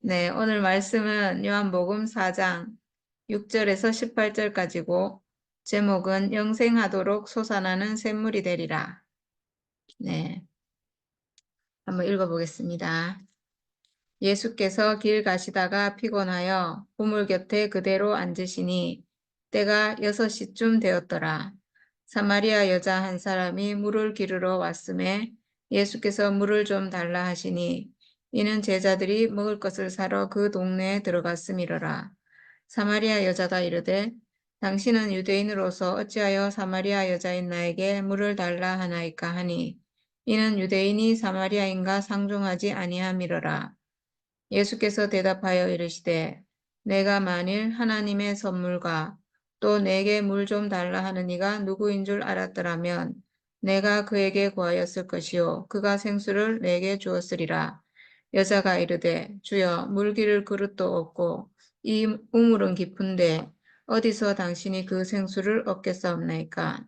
네, 오늘 말씀은 요한복음 4장 6절에서 18절까지고 제목은 영생하도록 솟아나는 샘물이 되리라. 네, 한번 읽어보겠습니다. 예수께서 길 가시다가 피곤하여 우물 곁에 그대로 앉으시니 때가 6시쯤 되었더라. 사마리아 여자 한 사람이 물을 기르러 왔음에 예수께서 물을 좀 달라 하시니 이는 제자들이 먹을 것을 사러 그 동네에 들어갔음이러라. 사마리아 여자가 이르되 당신은 유대인으로서 어찌하여 사마리아 여자인 나에게 물을 달라 하나이까 하니 이는 유대인이 사마리아인과 상종하지 아니함이러라. 예수께서 대답하여 이르시되 내가 만일 하나님의 선물과 또 내게 물 좀 달라 하는 이가 누구인 줄 알았더라면 내가 그에게 구하였을 것이요 그가 생수를 내게 주었으리라. 여자가 이르되 주여 물 기를 그릇도 없고 이 우물은 깊은데 어디서 당신이 그 생수를 얻겠사옵나이까.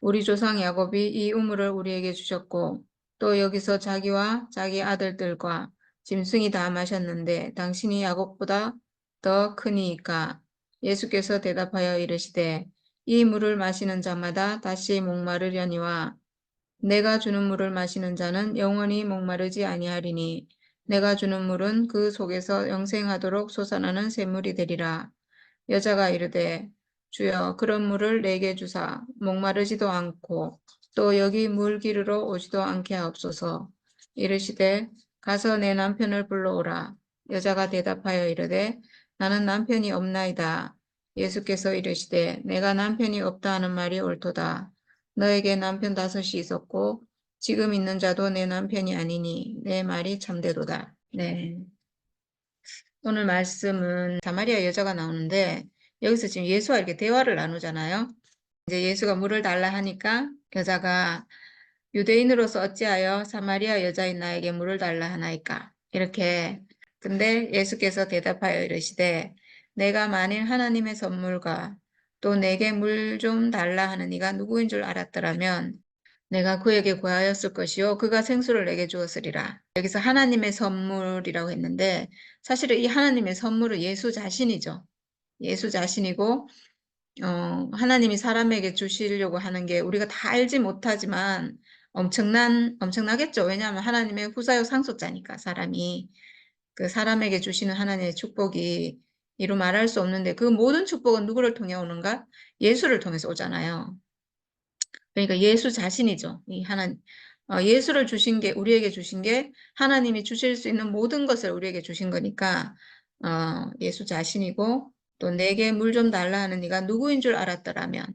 우리 조상 야곱이 이 우물을 우리에게 주셨고 또 여기서 자기와 자기 아들들과 짐승이 다 마셨는데 당신이 야곱보다 더 크니이까. 예수께서 대답하여 이르시되 이 물을 마시는 자마다 다시 목마르려니와 내가 주는 물을 마시는 자는 영원히 목마르지 아니하리니 내가 주는 물은 그 속에서 영생하도록 솟아나는 샘물이 되리라. 여자가 이르되 주여 그런 물을 내게 주사 목마르지도 않고 또 여기 물 기르러 오지도 않게 하옵소서. 이르시되 가서 내 남편을 불러오라. 여자가 대답하여 이르되 나는 남편이 없나이다. 예수께서 이르시되 내가 남편이 없다 하는 말이 옳도다. 너에게 남편 5이 있었고 지금 있는 자도 내 남편이 아니니 내 말이 참되도다. 네. 오늘 말씀은 사마리아 여자가 나오는데 여기서 지금 예수와 이렇게 대화를 나누잖아요. 이제 예수가 물을 달라 하니까 여자가 유대인으로서 어찌하여 사마리아 여자인 나에게 물을 달라 하나이까. 이렇게. 근데 예수께서 대답하여 이르시되 내가 만일 하나님의 선물과 또 내게 물 좀 달라 하는 이가 누구인 줄 알았더라면 내가 그에게 구하였을 것이요 그가 생수를 내게 주었으리라. 여기서 하나님의 선물이라고 했는데 사실은 이 하나님의 선물은 예수 자신이죠. 예수 자신이고 하나님이 사람에게 주시려고 하는 게 우리가 다 알지 못하지만 엄청나겠죠. 왜냐하면 하나님의 후사요 상속자니까 사람이 그 사람에게 주시는 하나님의 축복이 이루 말할 수 없는데 그 모든 축복은 누구를 통해 오는가? 예수를 통해서 오잖아요. 그러니까 예수 자신이죠. 이 예수를 주신 게, 우리에게 주신 게 하나님이 주실 수 있는 모든 것을 우리에게 주신 거니까, 예수 자신이고, 또 내게 물 좀 달라 하는 이가 누구인 줄 알았더라면,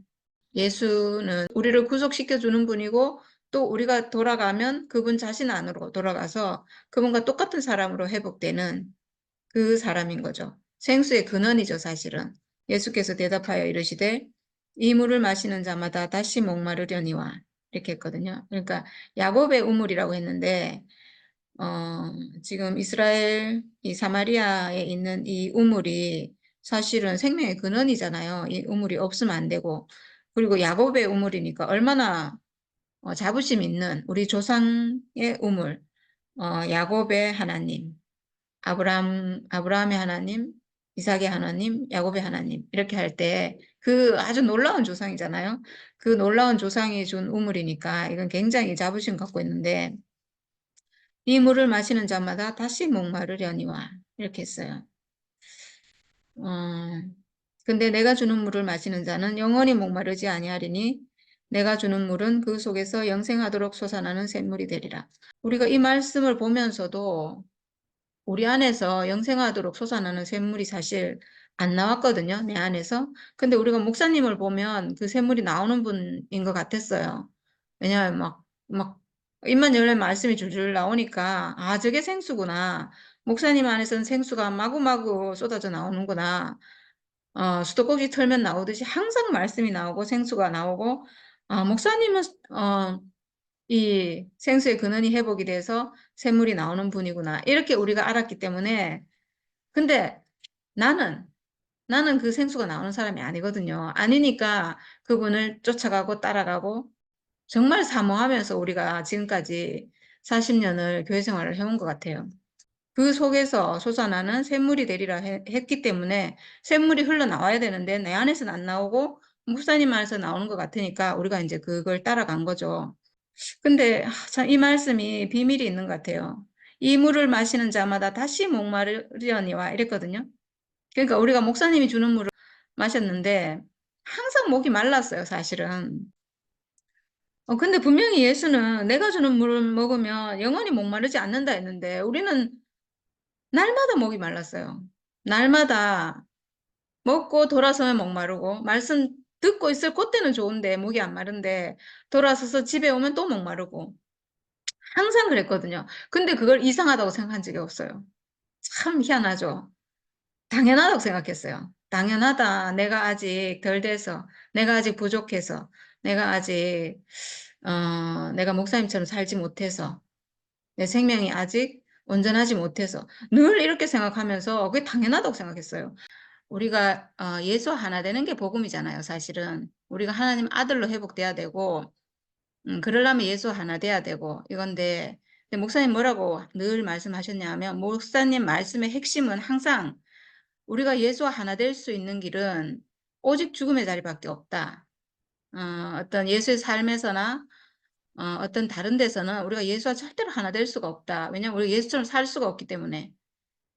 예수는 우리를 구속시켜 주는 분이고, 또 우리가 돌아가면 그분 자신 안으로 돌아가서 그분과 똑같은 사람으로 회복되는 그 사람인 거죠. 생수의 근원이죠, 사실은. 예수께서 대답하여 이르시되 이 물을 마시는 자마다 다시 목마르려니와 이렇게 했거든요. 그러니까 야곱의 우물이라고 했는데 지금 이스라엘 이 사마리아에 있는 이 우물이 사실은 생명의 근원이잖아요. 이 우물이 없으면 안 되고 그리고 야곱의 우물이니까 얼마나 자부심 있는 우리 조상의 우물, 야곱의 하나님, 아브라함의 하나님, 이삭의 하나님, 야곱의 하나님 이렇게 할 때 그 아주 놀라운 조상이잖아요. 그 놀라운 조상이 준 우물이니까 이건 굉장히 자부심 갖고 있는데 이 물을 마시는 자마다 다시 목마르려니와 이렇게 했어요. 근데 내가 주는 물을 마시는 자는 영원히 목마르지 아니하리니 내가 주는 물은 그 속에서 영생하도록 솟아나는 샘물이 되리라. 우리가 이 말씀을 보면서도 우리 안에서 영생하도록 솟아나는 샘물이 사실 안 나왔거든요. 내 안에서. 근데 우리가 목사님을 보면 그 샘물이 나오는 분인 것 같았어요. 왜냐하면 막 입만 열면 말씀이 줄줄 나오니까 아 저게 생수구나. 목사님 안에서는 생수가 마구마구 쏟아져 나오는구나. 수도꼭지 틀면 나오듯이 항상 말씀이 나오고 생수가 나오고 아 목사님은 이 생수의 근원이 회복이 돼서 샘물이 나오는 분이구나. 이렇게 우리가 알았기 때문에 근데 나는 나는 그 생수가 나오는 사람이 아니거든요. 아니니까 그분을 쫓아가고 따라가고 정말 사모하면서 우리가 지금까지 40년을 교회 생활을 해온 것 같아요. 그 속에서 솟아나는 샘물이 되리라 했기 때문에 샘물이 흘러나와야 되는데 내 안에서는 안 나오고 목사님 안에서 나오는 것 같으니까 우리가 이제 그걸 따라간 거죠. 근데 참 이 말씀이 비밀이 있는 것 같아요. 이 물을 마시는 자마다 다시 목마르려니와 이랬거든요. 그러니까 우리가 목사님이 주는 물을 마셨는데 항상 목이 말랐어요, 사실은. 근데 분명히 예수는 내가 주는 물을 먹으면 영원히 목마르지 않는다 했는데 우리는 날마다 목이 말랐어요. 날마다 먹고 돌아서면 목마르고 말씀 듣고 있을 그때는 좋은데 목이 안 마른데 돌아서서 집에 오면 또 목마르고 항상 그랬거든요. 근데 그걸 이상하다고 생각한 적이 없어요. 참 희한하죠. 당연하다고 생각했어요. 당연하다. 내가 아직 덜 돼서, 내가 아직 부족해서, 내가 아직 내가 목사님처럼 살지 못해서, 내 생명이 아직 온전하지 못해서 늘 이렇게 생각하면서 그게 당연하다고 생각했어요. 우리가 예수 하나 되는 게 복음이잖아요, 사실은. 우리가 하나님 아들로 회복돼야 되고 그러려면 예수 하나 돼야 되고 이건데 근데 목사님 뭐라고 늘 말씀하셨냐면 목사님 말씀의 핵심은 항상 우리가 예수와 하나 될 수 있는 길은 오직 죽음의 자리밖에 없다. 어떤 예수의 삶에서나 어떤 다른 데서는 우리가 예수와 절대로 하나 될 수가 없다. 왜냐하면 우리가 예수처럼 살 수가 없기 때문에.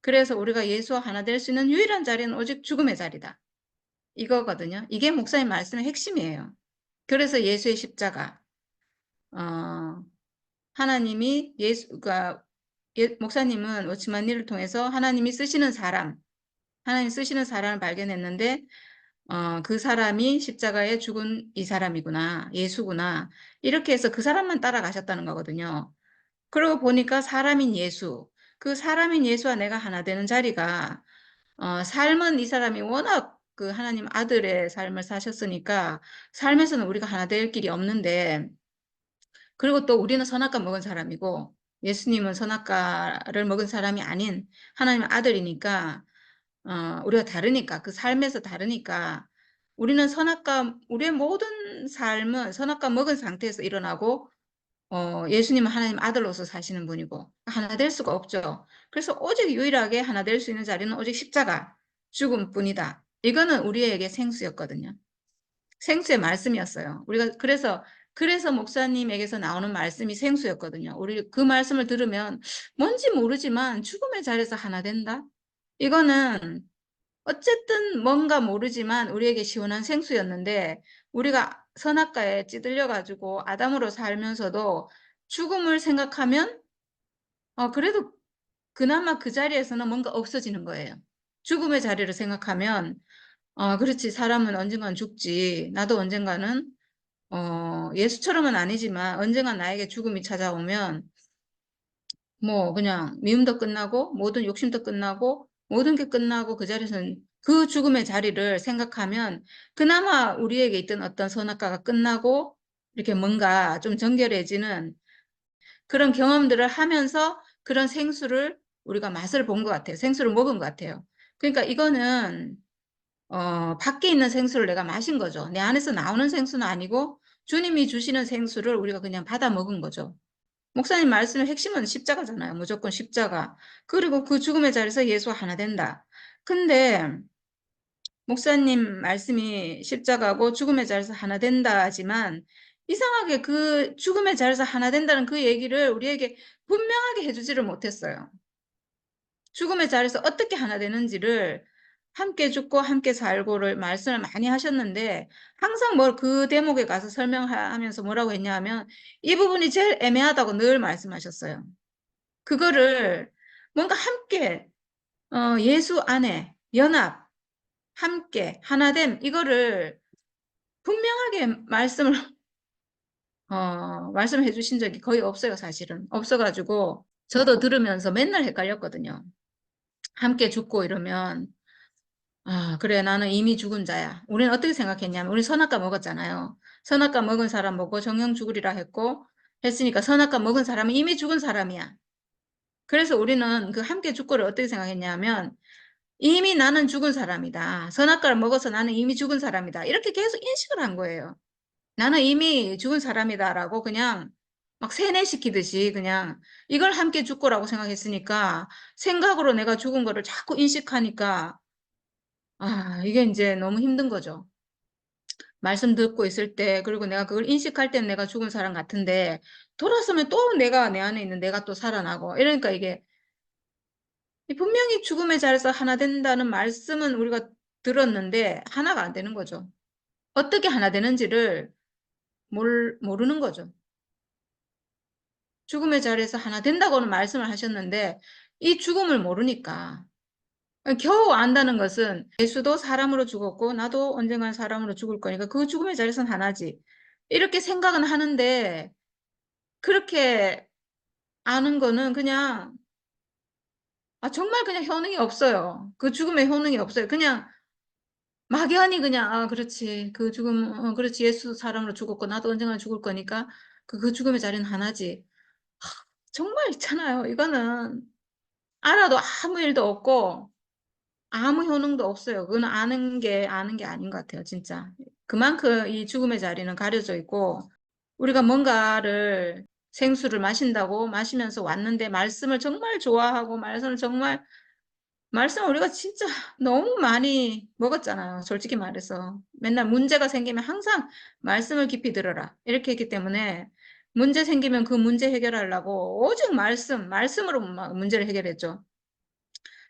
그래서 우리가 예수와 하나 될 수 있는 유일한 자리는 오직 죽음의 자리다. 이거거든요. 이게 목사님 말씀의 핵심이에요. 그래서 예수의 십자가, 어, 하나님이 그러니까 목사님은 워치만 니를 통해서 하나님이 쓰시는 사람, 하나님 쓰시는 사람을 발견했는데 그 사람이 십자가에 죽은 이 사람이구나, 예수구나. 이렇게 해서 그 사람만 따라가셨다는 거거든요. 그러고 보니까 사람인 예수, 그 사람인 예수와 내가 하나 되는 자리가 삶은 이 사람이 워낙 그 하나님 아들의 삶을 사셨으니까 삶에서는 우리가 하나 될 길이 없는데 그리고 또 우리는 선악과 먹은 사람이고 예수님은 선악과를 먹은 사람이 아닌 하나님 아들이니까 우리가 다르니까 그 삶에서 다르니까 우리는 우리의 모든 삶은 선악과 먹은 상태에서 일어나고 예수님은 하나님 아들로서 사시는 분이고 하나 될 수가 없죠. 그래서 오직 유일하게 하나 될 수 있는 자리는 오직 십자가 죽음뿐이다. 이거는 우리에게 생수였거든요. 생수의 말씀이었어요. 우리가 그래서 목사님에게서 나오는 말씀이 생수였거든요. 우리 그 말씀을 들으면 뭔지 모르지만 죽음의 자리에서 하나 된다. 이거는 어쨌든 뭔가 모르지만 우리에게 시원한 생수였는데 우리가 선악과에 찌들려 가지고 아담으로 살면서도 죽음을 생각하면 그래도 그나마 그 자리에서는 뭔가 없어지는 거예요. 죽음의 자리를 생각하면 그렇지 사람은 언젠간 죽지. 나도 언젠가는 예수처럼은 아니지만 언젠가 나에게 죽음이 찾아오면 뭐 그냥 미움도 끝나고 모든 욕심도 끝나고 모든 게 끝나고 그 자리에서는 그 죽음의 자리를 생각하면 그나마 우리에게 있던 어떤 선악과가 끝나고 이렇게 뭔가 좀 정결해지는 그런 경험들을 하면서 그런 생수를 우리가 맛을 본 것 같아요. 생수를 먹은 것 같아요. 그러니까 이거는 밖에 있는 생수를 내가 마신 거죠. 내 안에서 나오는 생수는 아니고 주님이 주시는 생수를 우리가 그냥 받아 먹은 거죠. 목사님 말씀의 핵심은 십자가잖아요. 무조건 십자가. 그리고 그 죽음의 자리에서 예수와 하나 된다. 근데 목사님 말씀이 십자가고 죽음의 자리에서 하나 된다 하지만 이상하게 그 죽음의 자리에서 하나 된다는 그 얘기를 우리에게 분명하게 해주지를 못했어요. 죽음의 자리에서 어떻게 하나 되는지를 함께 죽고 함께 살고를 말씀을 많이 하셨는데 항상 그 대목에 가서 설명하면서 뭐라고 했냐 하면 이 부분이 제일 애매하다고 늘 말씀하셨어요. 그거를 뭔가 함께 예수 안에 연합, 함께 하나됨 이거를 분명하게 말씀해 주신 적이 거의 없어요, 사실은. 없어가지고 저도 들으면서 맨날 헷갈렸거든요. 함께 죽고 이러면 그래 나는 이미 죽은 자야. 우리는 어떻게 생각했냐면 우리 선악과 먹었잖아요. 선악과 먹은 사람 먹고 정령 죽으리라 했으니까 선악과 먹은 사람은 이미 죽은 사람이야. 그래서 우리는 그 함께 죽고를 어떻게 생각했냐면 이미 나는 죽은 사람이다. 선악과를 먹어서 나는 이미 죽은 사람이다. 이렇게 계속 인식을 한 거예요. 나는 이미 죽은 사람이다라고 그냥 막 세뇌시키듯이 그냥 이걸 함께 죽고라고 생각했으니까 생각으로 내가 죽은 거를 자꾸 인식하니까 이게 이제 너무 힘든 거죠. 말씀 듣고 있을 때 그리고 내가 그걸 인식할 때는 내가 죽은 사람 같은데 돌아서면 또 내가 내 안에 있는 내가 또 살아나고 이러니까 이게 분명히 죽음의 자리에서 하나 된다는 말씀은 우리가 들었는데 하나가 안 되는 거죠. 어떻게 하나 되는지를 모르는 거죠. 죽음의 자리에서 하나 된다고는 말씀을 하셨는데 이 죽음을 모르니까 겨우 안다는 것은 예수도 사람으로 죽었고 나도 언젠간 사람으로 죽을 거니까 그 죽음의 자리에서는 하나지. 이렇게 생각은 하는데 그렇게 아는 거는 그냥 정말 그냥 효능이 없어요. 그 죽음의 효능이 없어요. 그냥 막연히 그냥 그렇지. 그 죽음 그렇지. 예수 사람으로 죽었고 나도 언젠간 죽을 거니까 그 죽음의 자리는 하나지. 정말 있잖아요. 이거는 알아도 아무 일도 없고 아무 효능도 없어요. 그건 아는 게 아닌 것 같아요. 진짜. 그만큼 이 죽음의 자리는 가려져 있고 우리가 뭔가를 생수를 마신다고 마시면서 왔는데 말씀을 정말 좋아하고 말씀을 우리가 진짜 너무 많이 먹었잖아요. 솔직히 말해서. 맨날 문제가 생기면 항상 말씀을 깊이 들어라. 이렇게 했기 때문에 문제 생기면 그 문제 해결하려고 오직 말씀으로 막 문제를 해결했죠.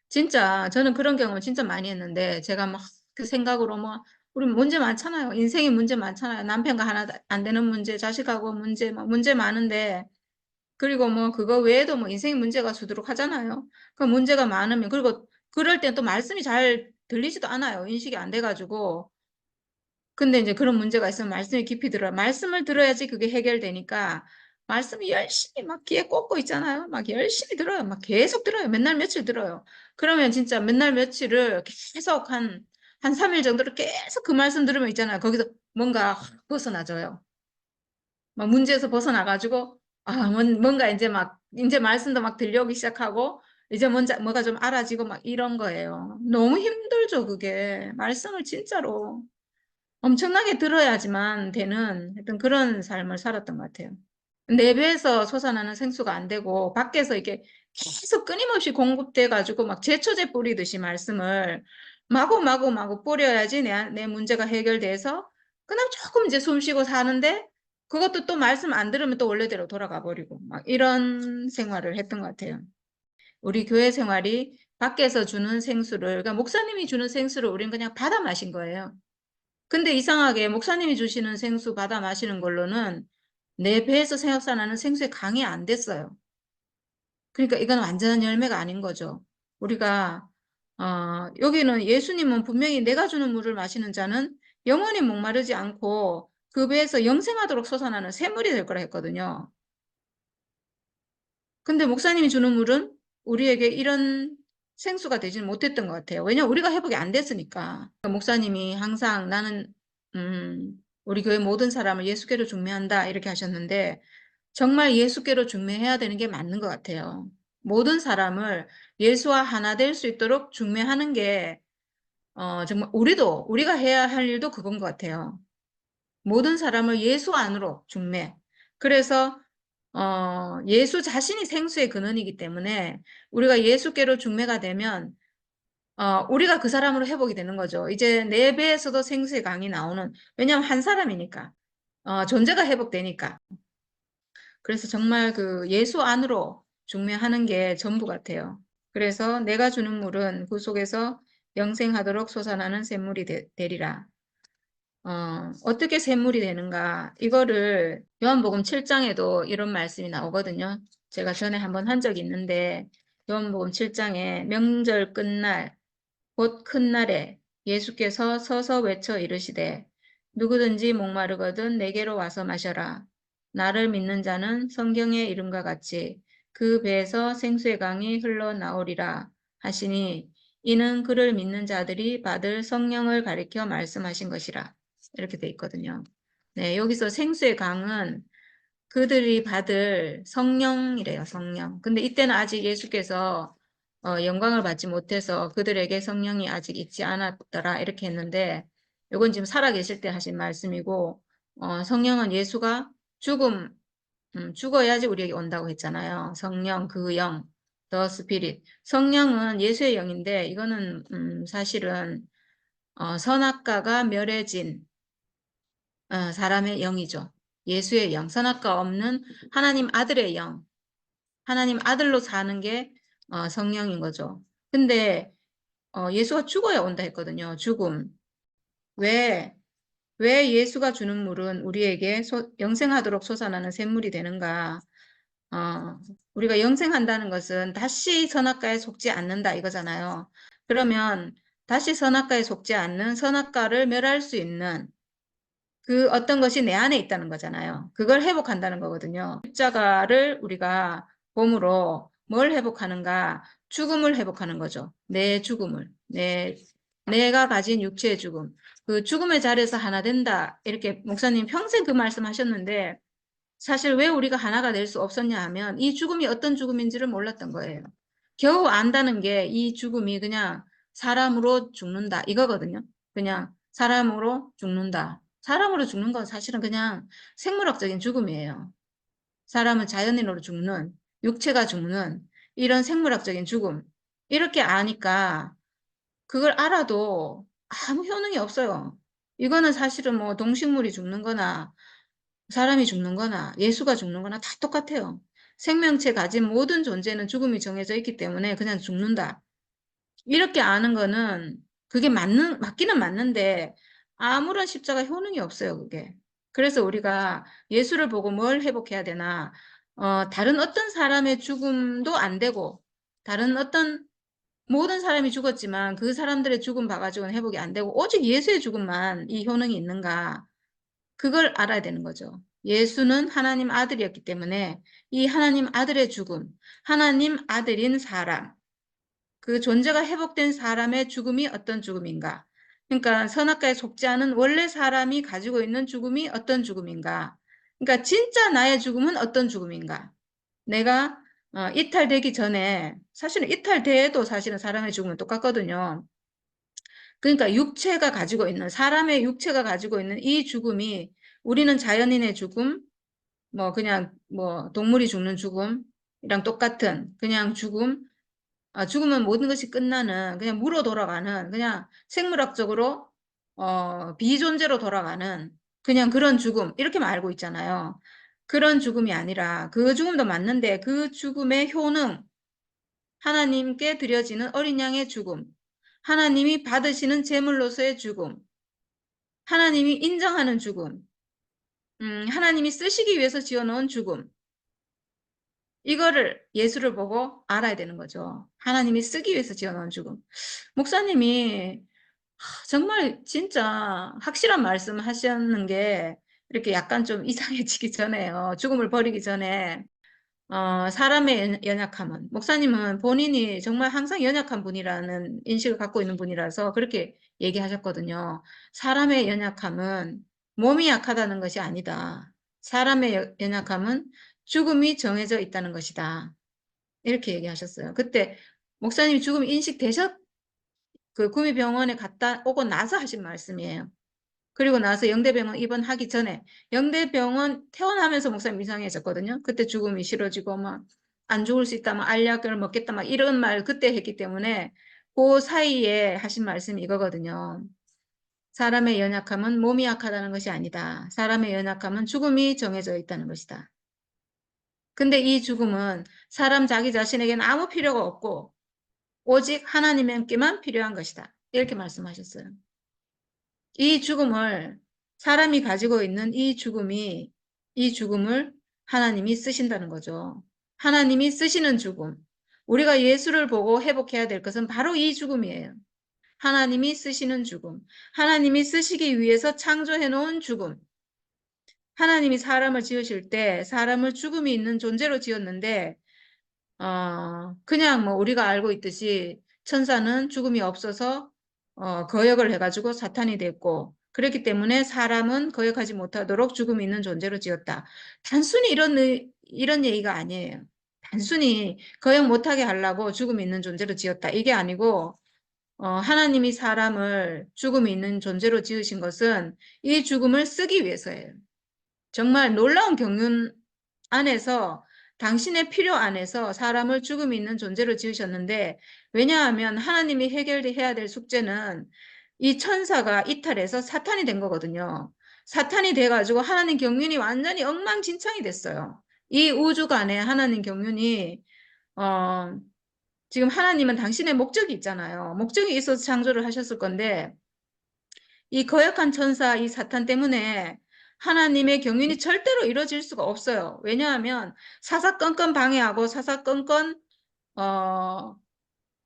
진짜 저는 그런 경험을 진짜 많이 했는데 제가 막 그 생각으로 뭐 우리 문제 많잖아요. 인생에 문제 많잖아요. 남편과 하나 안 되는 문제, 자식하고 문제, 막 문제 많은데 그리고 뭐 그거 외에도 뭐 인생 문제가 수두룩하잖아요. 그 문제가 많으면 그리고 그럴 땐 또 말씀이 잘 들리지도 않아요. 인식이 안 돼가지고. 근데 이제 그런 문제가 있으면 말씀이 깊이 들어요. 말씀을 들어야지 그게 해결되니까 말씀이 열심히 막 귀에 꽂고 있잖아요. 막 열심히 들어요. 막 계속 들어요. 맨날 며칠 들어요. 그러면 진짜 맨날 며칠을 계속 한 3일 정도를 계속 그 말씀 들으면 있잖아요. 거기서 뭔가 확 벗어나져요. 막 문제에서 벗어나가지고 뭔가 이제 말씀도 막 들려오기 시작하고 이제 뭐가 좀 알아지고 막 이런 거예요. 너무 힘들죠, 그게. 말씀을 진짜로 엄청나게 들어야지만 되는 하여튼 그런 삶을 살았던 것 같아요. 내배에서 솟아나는 생수가 안 되고 밖에서 이게 계속 끊임없이 공급돼 가지고 막 제초제 뿌리듯이 말씀을 마구 뿌려야지 내 문제가 해결돼서 그냥 조금 이제 숨 쉬고 사는데 그것도 또 말씀 안 들으면 또 원래대로 돌아가 버리고 막 이런 생활을 했던 것 같아요. 우리 교회 생활이 밖에서 주는 생수를 그러니까 목사님이 주는 생수를 우리는 그냥 받아 마신 거예요. 근데 이상하게 목사님이 주시는 생수 받아 마시는 걸로는 내 배에서 생각나는 생수의 강이 안 됐어요. 그러니까 이건 완전한 열매가 아닌 거죠. 우리가 여기는 예수님은 분명히 내가 주는 물을 마시는 자는 영원히 목마르지 않고 그 배에서 영생하도록 솟아나는 샘물이 될 거라 했거든요. 근데 목사님이 주는 물은 우리에게 이런 생수가 되지는 못했던 것 같아요. 왜냐면 우리가 회복이 안 됐으니까. 목사님이 항상 나는 우리 교회 모든 사람을 예수께로 중매한다 이렇게 하셨는데 정말 예수께로 중매해야 되는 게 맞는 것 같아요. 모든 사람을 예수와 하나 될 수 있도록 중매하는 게 정말 우리가 해야 할 일도 그건 것 같아요. 모든 사람을 예수 안으로 중매. 그래서 예수 자신이 생수의 근원이기 때문에 우리가 예수께로 중매가 되면 우리가 그 사람으로 회복이 되는 거죠. 이제 내 배에서도 생수의 강이 나오는 왜냐하면 한 사람이니까 존재가 회복되니까. 그래서 정말 그 예수 안으로 중매하는 게 전부 같아요. 그래서 내가 주는 물은 그 속에서 영생하도록 솟아나는 샘물이 되리라. 어떻게 샘물이 되는가? 이거를 요한복음 7장에도 이런 말씀이 나오거든요. 제가 전에 한번 한 적이 있는데 요한복음 7장에 명절 끝날 곧 큰 날에 예수께서 서서 외쳐 이르시되 누구든지 목마르거든 내게로 와서 마셔라. 나를 믿는 자는 성경의 이름과 같이 그 배에서 생수의 강이 흘러나오리라 하시니 이는 그를 믿는 자들이 받을 성령을 가리켜 말씀하신 것이라. 이렇게 돼 있거든요. 네, 여기서 생수의 강은 그들이 받을 성령이래요, 성령. 근데 이때는 아직 예수께서 영광을 받지 못해서 그들에게 성령이 아직 있지 않았더라 이렇게 했는데 이건 지금 살아계실 때 하신 말씀이고 성령은 예수가 죽음 죽어야지 우리에게 온다고 했잖아요. 성령, 그 영, the spirit. 성령은 예수의 영인데 이거는 사실은 선악과가 멸해진 사람의 영이죠. 예수의 영, 선악과 없는 하나님 아들의 영, 하나님 아들로 사는 게 성령인 거죠. 근데 예수가 죽어야 온다 했거든요. 죽음. 왜? 왜 예수가 주는 물은 우리에게 영생하도록 솟아나는 샘물이 되는가? 우리가 영생한다는 것은 다시 선악과에 속지 않는다 이거잖아요. 그러면 다시 선악과에 속지 않는 선악과를 멸할 수 있는 그 어떤 것이 내 안에 있다는 거잖아요. 그걸 회복한다는 거거든요. 십자가를 우리가 봄으로 뭘 회복하는가? 죽음을 회복하는 거죠. 내 죽음을. 내가 가진 육체의 죽음. 그 죽음의 자리에서 하나 된다. 이렇게 목사님 평생 그 말씀 하셨는데 사실 왜 우리가 하나가 될 수 없었냐 하면 이 죽음이 어떤 죽음인지를 몰랐던 거예요. 겨우 안다는 게 이 죽음이 그냥 사람으로 죽는다 이거거든요. 그냥 사람으로 죽는다. 사람으로 죽는 건 사실은 그냥 생물학적인 죽음이에요. 사람은 자연인으로 죽는, 육체가 죽는 이런 생물학적인 죽음. 이렇게 아니까 그걸 알아도 아무 효능이 없어요. 이거는 사실은 뭐 동식물이 죽는 거나 사람이 죽는 거나 예수가 죽는 거나 다 똑같아요. 생명체 가진 모든 존재는 죽음이 정해져 있기 때문에 그냥 죽는다. 이렇게 아는 거는 그게 맞기는 맞는데 아무런 십자가 효능이 없어요, 그게. 그래서 우리가 예수를 보고 뭘 회복해야 되나, 다른 어떤 사람의 죽음도 안 되고, 다른 어떤 모든 사람이 죽었지만 그 사람들의 죽음 봐가지고는 회복이 안 되고, 오직 예수의 죽음만 이 효능이 있는가, 그걸 알아야 되는 거죠. 예수는 하나님 아들이었기 때문에 이 하나님 아들의 죽음, 하나님 아들인 사람, 그 존재가 회복된 사람의 죽음이 어떤 죽음인가? 그러니까 선악과에 속지 않은 원래 사람이 가지고 있는 죽음이 어떤 죽음인가? 그러니까 진짜 나의 죽음은 어떤 죽음인가? 내가 이탈되기 전에 사실은 이탈돼도 사실은 사람의 죽음은 똑같거든요. 그러니까 육체가 가지고 있는 사람의 육체가 가지고 있는 이 죽음이 우리는 자연인의 죽음, 뭐 그냥 뭐 동물이 죽는 죽음이랑 똑같은 그냥 죽음, 죽으면 모든 것이 끝나는 그냥 무로 돌아가는 그냥 생물학적으로 비존재로 돌아가는 그냥 그런 죽음 이렇게만 알고 있잖아요. 그런 죽음이 아니라 그 죽음도 맞는데 그 죽음의 효능, 하나님께 드려지는 어린 양의 죽음, 하나님이 받으시는 제물로서의 죽음, 하나님이 인정하는 죽음, 하나님이 쓰시기 위해서 지어놓은 죽음, 이거를 예수를 보고 알아야 되는 거죠. 하나님이 쓰기 위해서 지어놓은 죽음. 목사님이 정말 진짜 확실한 말씀 하셨는 게 이렇게 약간 좀 이상해지기 전에요. 죽음을 버리기 전에 사람의 연약함은 목사님은 본인이 정말 항상 연약한 분이라는 인식을 갖고 있는 분이라서 그렇게 얘기하셨거든요. 사람의 연약함은 몸이 약하다는 것이 아니다. 사람의 연약함은 죽음이 정해져 있다는 것이다. 이렇게 얘기하셨어요. 그때 목사님이 죽음 인식되셨 그 구미병원에 갔다 오고 나서 하신 말씀이에요. 그리고 나서 영대병원 입원하기 전에 영대병원 퇴원하면서 목사님 이상해졌거든요. 그때 죽음이 싫어지고 막 안 죽을 수 있다, 막 알약을 먹겠다, 막 이런 말 그때 했기 때문에 그 사이에 하신 말씀이 이거거든요. 사람의 연약함은 몸이 약하다는 것이 아니다. 사람의 연약함은 죽음이 정해져 있다는 것이다. 근데 이 죽음은 사람 자기 자신에게는 아무 필요가 없고 오직 하나님께만 필요한 것이다. 이렇게 말씀하셨어요. 이 죽음을 사람이 가지고 있는 이 죽음을 하나님이 쓰신다는 거죠. 하나님이 쓰시는 죽음. 우리가 예수를 보고 회복해야 될 것은 바로 이 죽음이에요. 하나님이 쓰시는 죽음. 하나님이 쓰시기 위해서 창조해 놓은 죽음. 하나님이 사람을 지으실 때 사람을 죽음이 있는 존재로 지었는데 그냥 뭐 우리가 알고 있듯이 천사는 죽음이 없어서 거역을 해가지고 사탄이 됐고 그렇기 때문에 사람은 거역하지 못하도록 죽음이 있는 존재로 지었다. 단순히 이런 얘기가 아니에요. 단순히 거역 못하게 하려고 죽음이 있는 존재로 지었다. 이게 아니고 하나님이 사람을 죽음이 있는 존재로 지으신 것은 이 죽음을 쓰기 위해서예요. 정말 놀라운 경륜 안에서 당신의 필요 안에서 사람을 죽음이 있는 존재로 지으셨는데 왜냐하면 하나님이 해결해야 될 숙제는 이 천사가 이탈해서 사탄이 된 거거든요. 사탄이 돼가지고 하나님 경륜이 완전히 엉망진창이 됐어요. 이 우주간에 하나님 경륜이 지금 하나님은 당신의 목적이 있잖아요. 목적이 있어서 창조를 하셨을 건데 이 거역한 천사 이 사탄 때문에 하나님의 경륜이 절대로 이루어질 수가 없어요. 왜냐하면 사사건건 방해하고 사사건건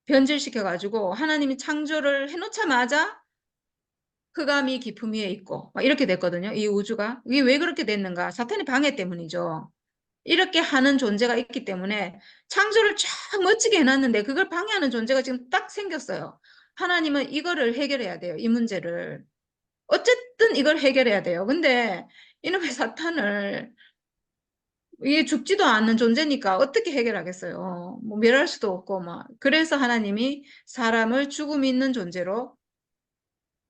변질시켜가지고 하나님이 창조를 해놓자마자 흑암이 깊음 위에 있고 막 이렇게 됐거든요. 이 우주가. 이게 왜 그렇게 됐는가? 사탄의 방해 때문이죠. 이렇게 하는 존재가 있기 때문에 창조를 쫙 멋지게 해놨는데 그걸 방해하는 존재가 지금 딱 생겼어요. 하나님은 이거를 해결해야 돼요. 이 문제를. 어쨌든 이걸 해결해야 돼요. 근데 이놈의 사탄을 이게 죽지도 않는 존재니까 어떻게 해결하겠어요. 뭐 멸할 수도 없고 막. 그래서 하나님이 사람을 죽음 있는 존재로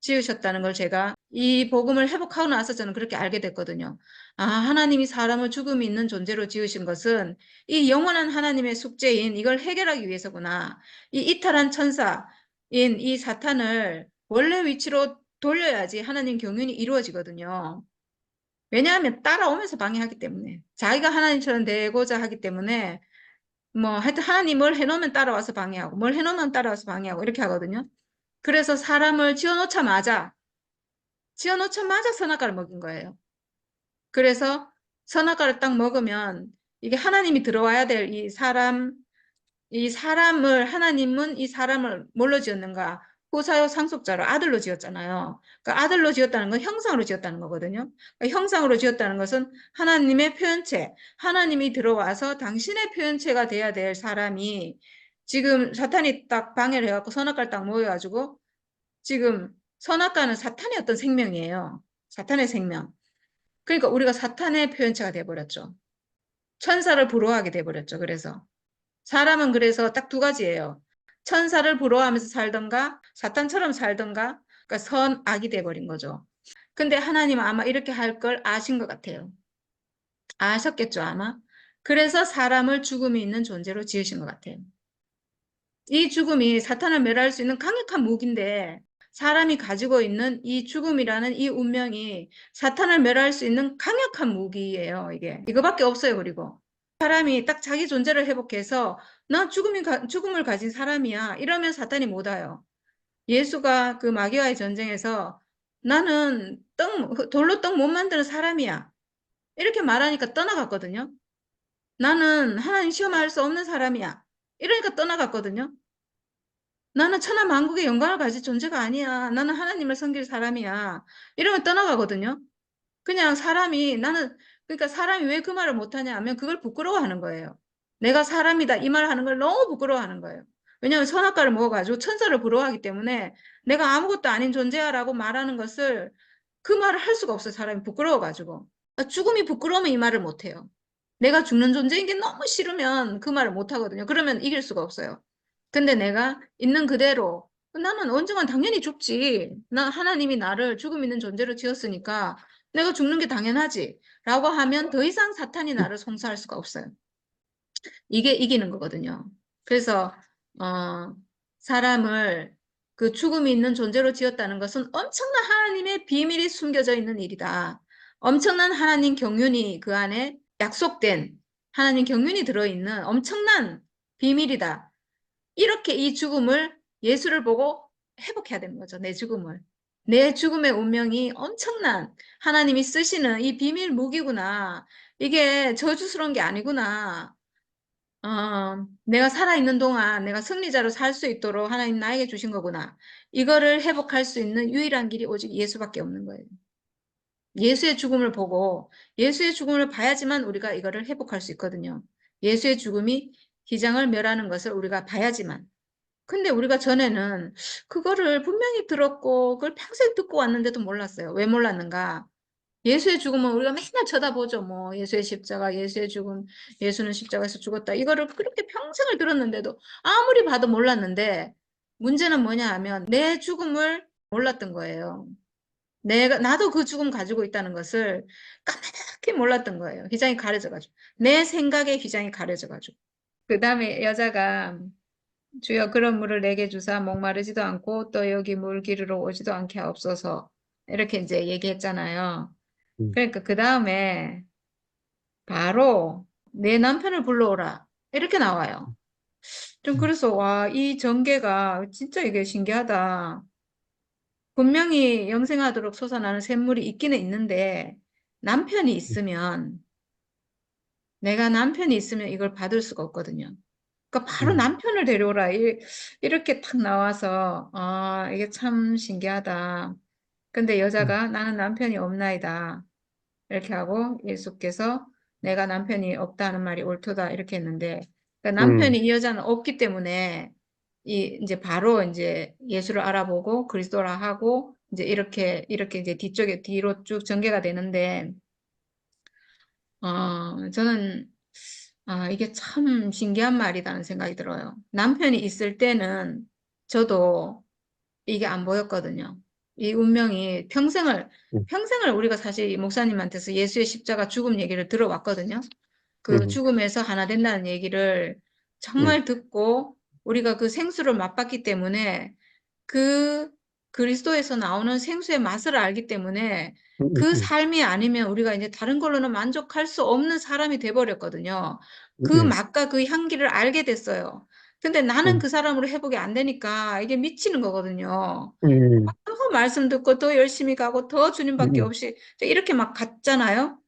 지으셨다는 걸 제가 이 복음을 회복하고 나서 저는 그렇게 알게 됐거든요. 아, 하나님이 사람을 죽음이 있는 존재로 지으신 것은 이 영원한 하나님의 숙제인 이걸 해결하기 위해서구나. 이 이탈한 천사인 이 사탄을 원래 위치로 돌려야지 하나님 경륜이 이루어지거든요. 왜냐하면 따라오면서 방해하기 때문에. 자기가 하나님처럼 되고자 하기 때문에 뭐 하여튼 하나님 뭘 해놓으면 따라와서 방해하고 뭘 해놓으면 따라와서 방해하고 이렇게 하거든요. 그래서 사람을 지어놓자마자 선악과를 먹인 거예요. 그래서 선악과를 딱 먹으면 이게 하나님이 들어와야 될 이 사람을 하나님은 이 사람을 뭘로 지었는가? 후사요 상속자로 아들로 지었잖아요. 그러니까 아들로 지었다는 건 형상으로 지었다는 거거든요. 그러니까 형상으로 지었다는 것은 하나님의 표현체, 하나님이 들어와서 당신의 표현체가 돼야 될 사람이 지금 사탄이 딱 방해를 해갖고 선악과를 딱 모여가지고 지금 선악과는 사탄의 어떤 생명이에요. 사탄의 생명. 그러니까 우리가 사탄의 표현체가 돼버렸죠. 천사를 부러워하게 돼버렸죠. 그래서 사람은 그래서 딱 두 가지예요. 천사를 부러워하면서 살던가 사탄처럼 살던가 그러니까 선악이 돼버린 거죠. 근데 하나님은 아마 이렇게 할 걸 아신 것 같아요. 아셨겠죠 아마. 그래서 사람을 죽음이 있는 존재로 지으신 것 같아요. 이 죽음이 사탄을 멸할 수 있는 강력한 무기인데 사람이 가지고 있는 이 죽음이라는 이 운명이 사탄을 멸할 수 있는 강력한 무기예요. 이게 이거밖에 없어요. 그리고 사람이 딱 자기 존재를 회복해서 나 죽음을 가진 사람이야 이러면 사탄이 못 와요. 예수가 그 마귀와의 전쟁에서 나는 돌로 떡 못 만드는 사람이야 이렇게 말하니까 떠나갔거든요. 나는 하나님 시험할 수 없는 사람이야 이러니까 떠나갔거든요. 나는 천하 만국의 영광을 가질 존재가 아니야. 나는 하나님을 섬길 사람이야. 이러면 떠나가거든요. 그냥 그러니까 사람이 왜 그 말을 못하냐 하면 그걸 부끄러워하는 거예요. 내가 사람이다. 이 말 하는 걸 너무 부끄러워하는 거예요. 왜냐하면 선악과를 먹어가지고 천사를 부러워하기 때문에 내가 아무것도 아닌 존재야라고 말하는 것을 그 말을 할 수가 없어요. 사람이 부끄러워가지고. 죽음이 부끄러우면 이 말을 못해요. 내가 죽는 존재인 게 너무 싫으면 그 말을 못하거든요. 그러면 이길 수가 없어요. 근데 내가 있는 그대로 나는 언젠간 당연히 죽지. 하나님이 나를 죽음 있는 존재로 지었으니까 내가 죽는 게 당연하지. 라고 하면 더 이상 사탄이 나를 송사할 수가 없어요. 이게 이기는 거거든요. 그래서 사람을 그 죽음이 있는 존재로 지었다는 것은 엄청난 하나님의 비밀이 숨겨져 있는 일이다. 엄청난 하나님 경륜이 그 안에 약속된 하나님 경륜이 들어있는 엄청난 비밀이다. 이렇게 이 죽음을 예수를 보고 회복해야 되는 거죠. 내 죽음을. 내 죽음의 운명이 엄청난 하나님이 쓰시는 이 비밀 무기구나. 이게 저주스러운 게 아니구나. 내가 살아있는 동안 내가 승리자로 살 수 있도록 하나님 나에게 주신 거구나. 이거를 회복할 수 있는 유일한 길이 오직 예수밖에 없는 거예요. 예수의 죽음을 보고 예수의 죽음을 봐야지만 우리가 이거를 회복할 수 있거든요. 예수의 죽음이 기장을 멸하는 것을 우리가 봐야지만. 근데 우리가 전에는 그거를 분명히 들었고 그걸 평생 듣고 왔는데도 몰랐어요. 왜 몰랐는가? 예수의 죽음은 우리가 맨날 쳐다보죠. 뭐 예수의 십자가, 예수의 죽음, 예수는 십자가에서 죽었다. 이거를 그렇게 평생을 들었는데도 아무리 봐도 몰랐는데 문제는 뭐냐 하면 내 죽음을 몰랐던 거예요. 나도 그 죽음 가지고 있다는 것을 까맣게 몰랐던 거예요. 휘장이 가려져가지고. 내 생각에 휘장이 가려져가지고. 그 다음에 여자가 주여 그런 물을 내게 주사 목마르지도 않고 또 여기 물 기르러 오지도 않게 하옵소서. 이렇게 이제 얘기했잖아요. 음, 그러니까 그 다음에 바로 내 남편을 불러오라. 이렇게 나와요. 좀 음, 그래서 와, 이 전개가 진짜 이게 신기하다. 분명히 영생하도록 솟아나는 샘물이 있기는 있는데 남편이 있으면 내가 남편이 있으면 이걸 받을 수가 없거든요. 그러니까 바로 음, 남편을 데려오라. 이렇게 탁 나와서 아, 이게 참 신기하다. 근데 음, 여자가 나는 남편이 없나이다. 이렇게 하고 예수께서 내가 남편이 없다는 말이 옳도다. 이렇게 했는데 그러니까 음, 남편이 이 여자는 없기 때문에 이제 바로 이제 예수를 알아보고 그리스도라 하고 이제 이렇게 이제 뒤로 쭉 전개가 되는데 저는 이게 참 신기한 말이라는 생각이 들어요. 남편이 있을 때는 저도 이게 안 보였거든요. 이 운명이 음, 평생을 우리가 사실 이 목사님한테서 예수의 십자가 죽음 얘기를 들어왔거든요. 그 음, 죽음에서 하나 된다는 얘기를 정말 듣고 우리가 그 생수를 맛봤기 때문에 그 그리스도에서 나오는 생수의 맛을 알기 때문에 음, 그 음, 삶이 아니면 우리가 이제 다른 걸로는 만족할 수 없는 사람이 돼버렸거든요. 그 음, 맛과 그 향기를 알게 됐어요. 근데 나는 음, 그 사람으로 회복이 안 되니까 이게 미치는 거거든요. 음, 더 말씀 듣고 더 열심히 가고 더 주님밖에 음, 없이 이렇게 막 갔잖아요.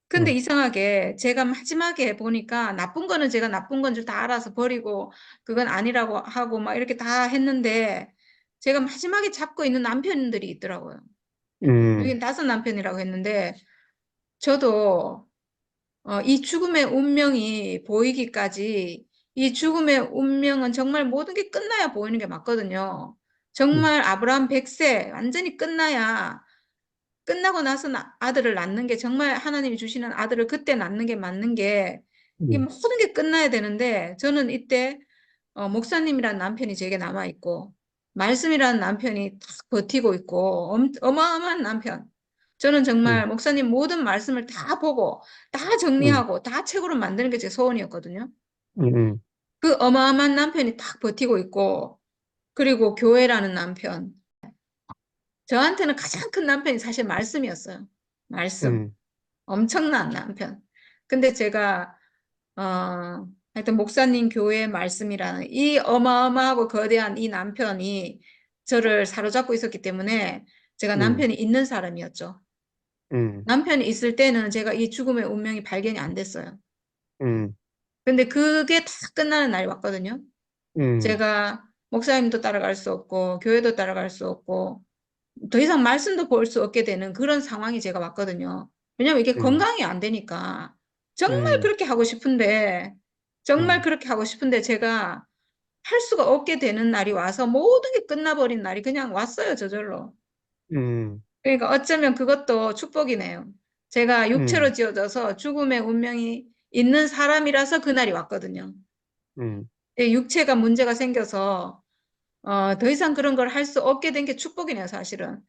근데 음, 이상하게 제가 마지막에 보니까 나쁜 거는 제가 나쁜 건 줄 다 알아서 버리고 그건 아니라고 하고 막 이렇게 다 했는데 제가 마지막에 잡고 있는 남편들이 있더라고요. 음, 여긴 다섯 남편이라고 했는데 저도 이 죽음의 운명이 보이기까지 이 죽음의 운명은 정말 모든 게 끝나야 보이는 게 맞거든요. 음, 정말 아브라함 100세 완전히 끝나야 끝나고 나서 아들을 낳는 게 정말 하나님이 주시는 아들을 그때 낳는 게 맞는 게 이 음, 모든 게 끝나야 되는데 저는 이때 목사님이라는 남편이 제게 남아 있고 말씀이라는 남편이 딱 버티고 있고 어마어마한 남편. 저는 정말 음, 목사님 모든 말씀을 다 보고 다 음, 정리하고 다 책으로 만드는 게 제 소원이었거든요. 음, 그 어마어마한 남편이 딱 버티고 있고 그리고 교회라는 남편. 저한테는 가장 큰 남편이 사실 말씀이었어요. 말씀. 음, 엄청난 남편. 근데 제가, 하여튼 목사님 교회의 말씀이라는 이 어마어마하고 거대한 이 남편이 저를 사로잡고 있었기 때문에 제가 음, 남편이 있는 사람이었죠. 음, 남편이 있을 때는 제가 이 죽음의 운명이 발견이 안 됐어요. 음, 근데 그게 다 끝나는 날이 왔거든요. 음, 제가 목사님도 따라갈 수 없고, 교회도 따라갈 수 없고, 더 이상 말씀도 볼 수 없게 되는 그런 상황이 제가 왔거든요. 왜냐면 이게 음, 건강이 안 되니까. 정말 음, 그렇게 하고 싶은데, 정말 음, 그렇게 하고 싶은데 제가 할 수가 없게 되는 날이 와서 모든 게 끝나버린 날이 그냥 왔어요, 저절로. 음, 그러니까 어쩌면 그것도 축복이네요. 제가 육체로 음, 지어져서 죽음의 운명이 있는 사람이라서 그날이 왔거든요. 음, 육체가 문제가 생겨서 더 이상 그런 걸 할 수 없게 된 게 축복이네요, 사실은.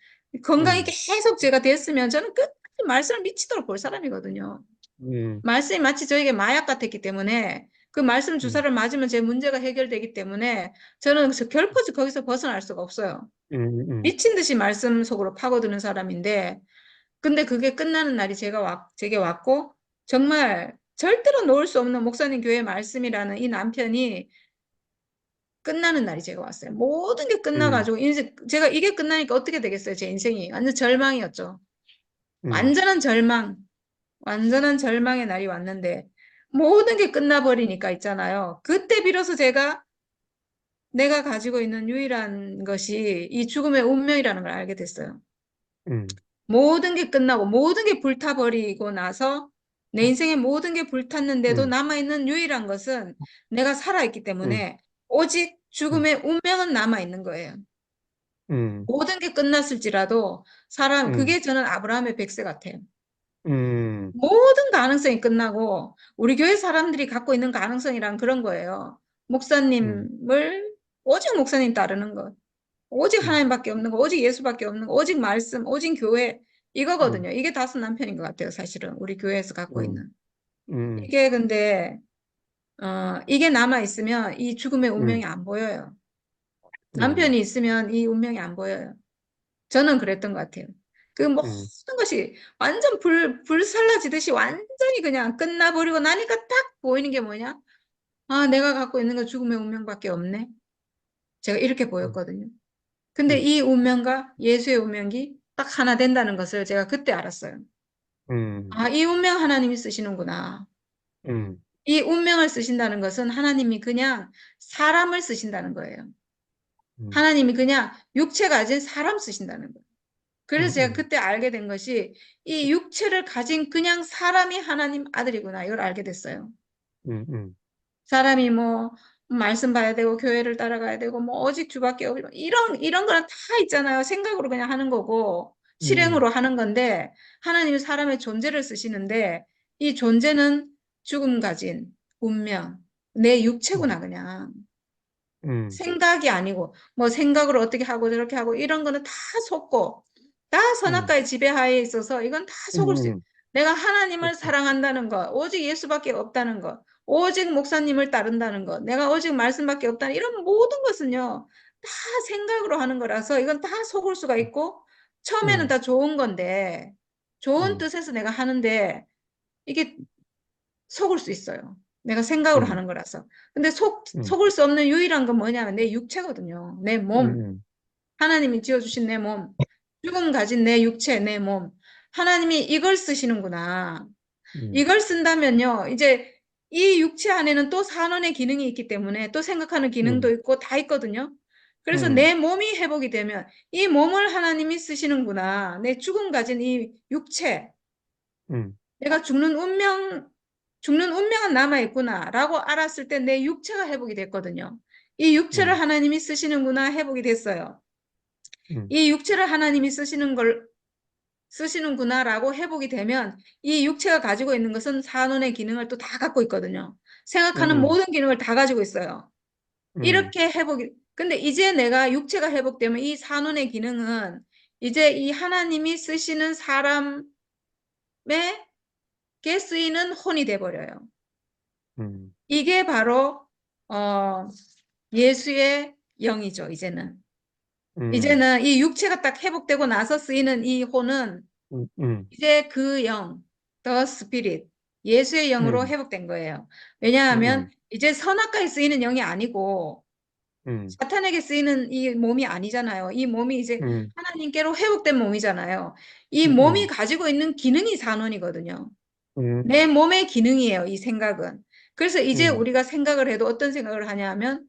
건강이 음, 계속 제가 됐으면 저는 끝까지 말씀을 미치도록 볼 사람이거든요. 음, 말씀이 마치 저에게 마약 같았기 때문에 그 말씀 음, 주사를 맞으면 제 문제가 해결되기 때문에 저는 결코 거기서 벗어날 수가 없어요. 음, 미친 듯이 말씀 속으로 파고드는 사람인데, 근데 그게 끝나는 날이 제게 왔고, 정말 절대로 놓을 수 없는 목사님 교회 말씀이라는 이 남편이 끝나는 날이 제가 왔어요. 모든 게 음, 끝나가지고, 이제 제가 이게 끝나니까 어떻게 되겠어요? 제 인생이. 완전 절망이었죠. 음, 완전한 절망, 완전한 절망의 날이 왔는데, 모든 게 끝나버리니까 있잖아요. 그때 비로소 내가 가지고 있는 유일한 것이 이 죽음의 운명이라는 걸 알게 됐어요. 음, 모든 게 끝나고, 모든 게 불타버리고 나서, 내 인생의 모든 게 불탔는데도 음, 남아있는 유일한 것은 내가 살아있기 음, 때문에 오직 음, 죽음의 운명은 남아있는 거예요. 음, 모든 게 끝났을지라도 음, 그게 저는 아브라함의 백세 같아요. 음, 모든 가능성이 끝나고 우리 교회 사람들이 갖고 있는 가능성이란 그런 거예요. 음, 목사님을 오직 목사님 따르는 것. 오직 음, 하나님밖에 없는 거, 오직 예수밖에 없는 거, 오직 말씀, 오직 교회 음, 이거거든요. 이게 다섯 남편인 것 같아요, 사실은 우리 교회에서 갖고 음, 있는. 음, 이게 근데 이게 남아 있으면 이 죽음의 운명이 음, 안 보여요. 음, 남편이 있으면 이 운명이 안 보여요. 저는 그랬던 것 같아요. 그 모든 음, 것이 완전 불살라지듯이 완전히 그냥 끝나버리고 나니까 딱 보이는 게 뭐냐? 아, 내가 갖고 있는 건 죽음의 운명밖에 없네. 제가 이렇게 음, 보였거든요. 근데 음, 이 운명과 예수의 운명이 딱 하나 된다는 것을 제가 그때 알았어요. 음, 아, 이 운명 하나님이 쓰시는구나. 음, 이 운명을 쓰신다는 것은 하나님이 그냥 사람을 쓰신다는 거예요. 음, 하나님이 그냥 육체 가진 사람 쓰신다는 거예요. 그래서 제가 음, 그때 알게 된 것이 이 육체를 가진 그냥 사람이 하나님 아들이구나. 이걸 알게 됐어요. 음, 사람이 뭐 말씀 봐야 되고 교회를 따라가야 되고 뭐 오직 주밖에 없고 이런 거는 다 있잖아요. 생각으로 그냥 하는 거고 음, 실행으로 하는 건데 하나님이 사람의 존재를 쓰시는데 이 존재는 죽음 가진 운명 내 육체구나 그냥. 음, 생각이 아니고 뭐 생각으로 어떻게 하고 저렇게 하고 이런 거는 다 속고 다 음, 선악과의 지배하에 있어서 이건 다 속을 수 있어. 음, 내가 하나님을 그렇죠. 사랑한다는 거, 오직 예수밖에 없다는 거, 오직 목사님을 따른다는 거, 내가 오직 말씀밖에 없다는 이런 모든 것은요, 다 생각으로 하는 거라서 이건 다 속을 수가 있고 처음에는 음, 다 좋은 건데 좋은 음, 뜻에서 내가 하는데 이게 속을 수 있어요. 내가 생각으로 음, 하는 거라서. 근데 음, 속을 수 없는 유일한 건 뭐냐면 내 육체거든요. 내 몸. 음, 하나님이 지어주신 내 몸. 죽음 가진 내 육체, 내 몸. 하나님이 이걸 쓰시는구나. 음, 이걸 쓴다면요. 이제 이 육체 안에는 또 산원의 기능이 있기 때문에 또 생각하는 기능도 음, 있고 다 있거든요. 그래서 음, 내 몸이 회복이 되면 이 몸을 하나님이 쓰시는구나. 내 죽음 가진 이 육체. 음, 내가 죽는 운명은 남아있구나라고 알았을 때 내 육체가 회복이 됐거든요. 이 육체를 음, 하나님이 쓰시는구나 회복이 됐어요. 음, 이 육체를 하나님이 쓰시는구나라고 회복이 되면 이 육체가 가지고 있는 것은 산원의 기능을 또 다 갖고 있거든요. 생각하는 음, 모든 기능을 다 가지고 있어요. 음, 이렇게 회복이, 근데 이제 내가 육체가 회복되면 이 산원의 기능은 이제 이 하나님이 쓰시는 사람에게 쓰이는 혼이 돼버려요. 음, 이게 바로 어, 예수의 영이죠. 이제는 음, 이제는 이 육체가 딱 회복되고 나서 쓰이는 이 혼은 음, 이제 그 영, the spirit, 예수의 영으로 음, 회복된 거예요. 왜냐하면 음, 이제 선악과에 쓰이는 영이 아니고 음, 사탄에게 쓰이는 이 몸이 아니잖아요. 이 몸이 이제 음, 하나님께로 회복된 몸이잖아요. 이 몸이 음, 가지고 있는 기능이 산원이거든요. 음, 내 몸의 기능이에요, 이 생각은. 그래서 이제 음, 우리가 생각을 해도 어떤 생각을 하냐 하면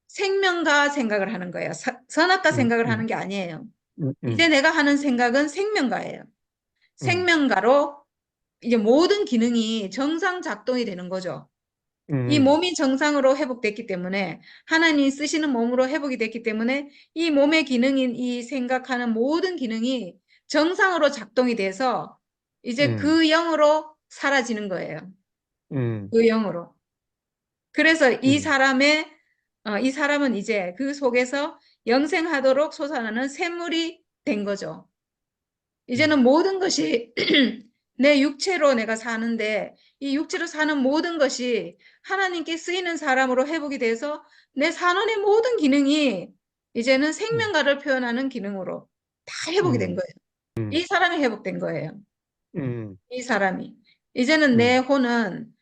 생명과 생각을 하는 거예요. 선악과 음, 생각을 하는 음, 게 아니에요. 이제 음, 내가 하는 생각은 생명가예요. 음, 생명가로 이제 모든 기능이 정상 작동이 되는 거죠. 이 음, 몸이 정상으로 회복됐기 때문에 하나님이 쓰시는 몸으로 회복이 됐기 때문에 이 몸의 기능인 이 생각하는 모든 기능이 정상으로 작동이 돼서 이제 음, 그 영으로 사라지는 거예요. 음, 그 영으로. 그래서 음, 이 사람은 이제 그 속에서 영생하도록 솟아나는 샘물이 된 거죠. 이제는 음, 모든 것이 내 육체로 내가 사는데 이 육체로 사는 모든 것이 하나님께 쓰이는 사람으로 회복이 돼서 내 산원의 모든 기능이 이제는 음, 생명가를 표현하는 기능으로 다 회복이 된 음, 거예요. 이 음, 사람이 회복된 거예요. 음, 이 사람이. 이제는 내 음, 혼은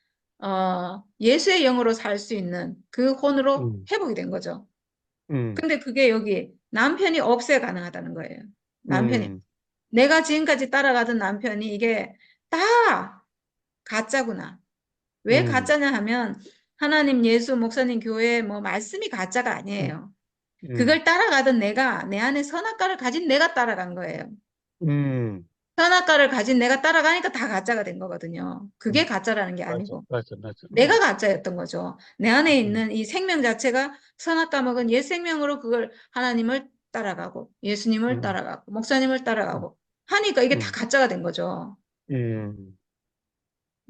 예수의 영으로 살 수 있는 그 혼으로 음, 회복이 된 거죠. 음, 근데 그게 여기 남편이 없애 가능하다는 거예요. 남편이. 음, 내가 지금까지 따라가던 남편이 이게 다 가짜구나. 왜 음, 가짜냐 하면 하나님, 예수, 목사님, 교회 뭐 말씀이 가짜가 음, 아니에요. 음, 그걸 따라가던 내가 내 안에 선악과를 가진 내가 따라간 거예요. 음, 선악과를 가진 내가 따라가니까 다 가짜가 된 거거든요. 그게 가짜라는 게 맞아, 아니고. 맞아, 맞아. 내가 가짜였던 거죠. 내 안에 음, 있는 이 생명 자체가 선악과 먹은 옛 생명으로 그걸 하나님을 따라가고 예수님을 음, 따라가고 목사님을 음, 따라가고 하니까 이게 다 음, 가짜가 된 거죠. 음,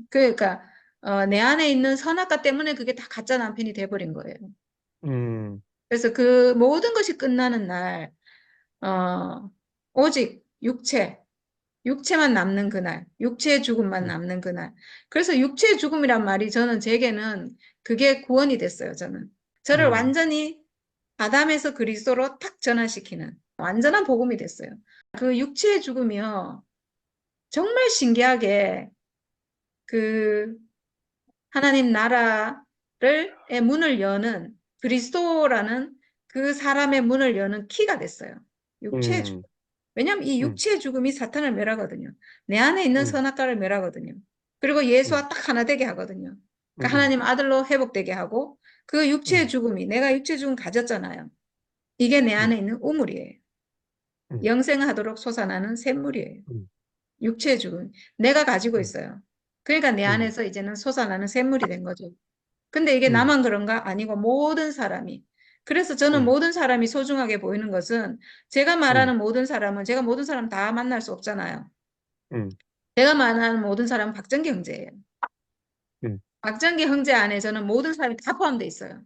그러니까 내 안에 있는 선악과 때문에 그게 다 가짜 남편이 돼버린 거예요. 음, 그래서 그 모든 것이 끝나는 날, 오직 육체만 남는 그날, 육체의 죽음만 음, 남는 그날. 그래서 육체의 죽음이란 말이 저는 제게는 그게 구원이 됐어요, 저는. 저를 음, 완전히 아담에서 그리스도로 탁 전환시키는 완전한 복음이 됐어요. 그 육체의 죽음이요. 정말 신기하게 그 하나님 나라의 문을 여는 그리스도라는 그 사람의 문을 여는 키가 됐어요. 육체의 죽음. 음, 왜냐하면 이 음, 육체의 죽음이 사탄을 멸하거든요. 내 안에 있는 음, 선악과를 멸하거든요. 그리고 음, 예수와 딱 하나 되게 하거든요. 그러니까 음, 하나님 아들로 회복되게 하고 그 육체의 음, 죽음이 내가 육체의 죽음 가졌잖아요. 이게 내 안에 음, 있는 우물이에요. 음, 영생하도록 솟아나는 샘물이에요. 음, 육체의 죽음. 내가 가지고 음, 있어요. 그러니까 내 음, 안에서 이제는 솟아나는 샘물이 된 거죠. 근데 이게 음, 나만 그런가? 아니고 모든 사람이. 그래서 저는 음, 모든 사람이 소중하게 보이는 것은 제가 음, 말하는 모든 사람은 제가 모든 사람 다 만날 수 없잖아요. 음, 제가 말하는 모든 사람은 박정기 형제예요. 음, 박정기 형제 안에 저는 모든 사람이 다 포함되어 있어요.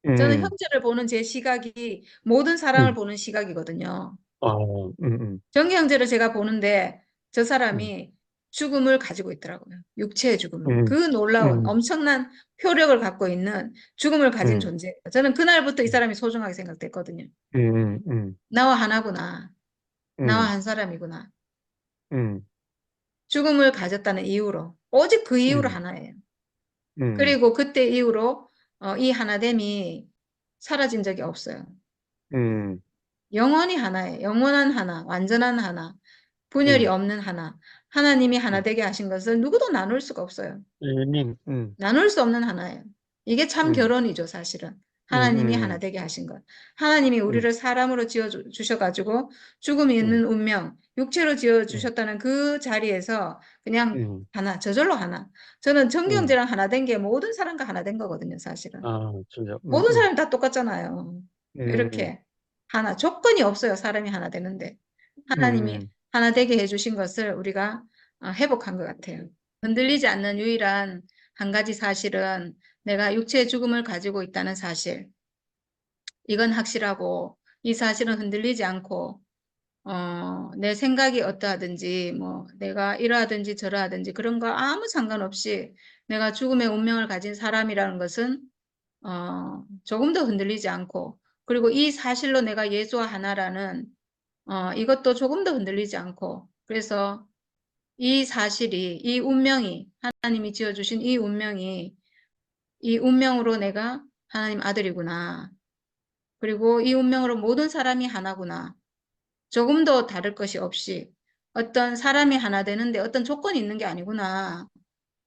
저는 음, 형제를 보는 제 시각이 모든 사람을 음, 보는 시각이거든요. 아, 음, 정기 형제를 제가 보는데 저 음, 사람이 죽음을 가지고 있더라고요. 육체의 죽음을. 그 음, 놀라운 음, 엄청난 효력을 갖고 있는 죽음을 가진 음, 존재예요. 저는 그날부터 이 사람이 소중하게 생각됐거든요. 음, 나와 하나구나. 나와 음, 한 사람이구나. 음, 죽음을 가졌다는 이유로. 오직 그 이유로 음, 하나예요. 음, 그리고 그때 이후로 이 하나됨이 사라진 적이 없어요. 음, 영원히 하나예요. 영원한 하나, 완전한 하나, 분열이 음, 없는 하나. 하나님이 하나 음, 되게 하신 것을 누구도 나눌 수가 없어요. 음, 나눌 수 없는 하나예요. 이게 참 음, 결혼이죠, 사실은. 하나님이 하나 음, 되게 하신 것. 하나님이 음, 우리를 사람으로 지어 주셔가지고 죽음이 음, 있는 운명, 육체로 지어 음, 주셨다는 그 자리에서 그냥 음, 하나, 저절로 하나. 저는 음, 정경제랑 하나 된 게 모든 사람과 하나 된 거거든요, 사실은. 아, 진짜, 모든 사람이 다 똑같잖아요. 음, 이렇게 하나, 조건이 없어요, 사람이 하나 되는데. 하나님이 음, 하나 되게 해주신 것을 우리가 회복한 것 같아요. 흔들리지 않는 유일한 한 가지 사실은 내가 육체의 죽음을 가지고 있다는 사실. 이건 확실하고 이 사실은 흔들리지 않고 내 생각이 어떠하든지 뭐 내가 이러하든지 저러하든지 그런 거 아무 상관없이 내가 죽음의 운명을 가진 사람이라는 것은 조금 더 흔들리지 않고 그리고 이 사실로 내가 예수와 하나라는 이것도 조금 더 흔들리지 않고 그래서 이 사실이 이 운명이 하나님이 지어주신 이 운명이 이 운명으로 내가 하나님 아들이구나. 그리고 이 운명으로 모든 사람이 하나구나. 조금 더 다를 것이 없이 어떤 사람이 하나 되는데 어떤 조건이 있는 게 아니구나.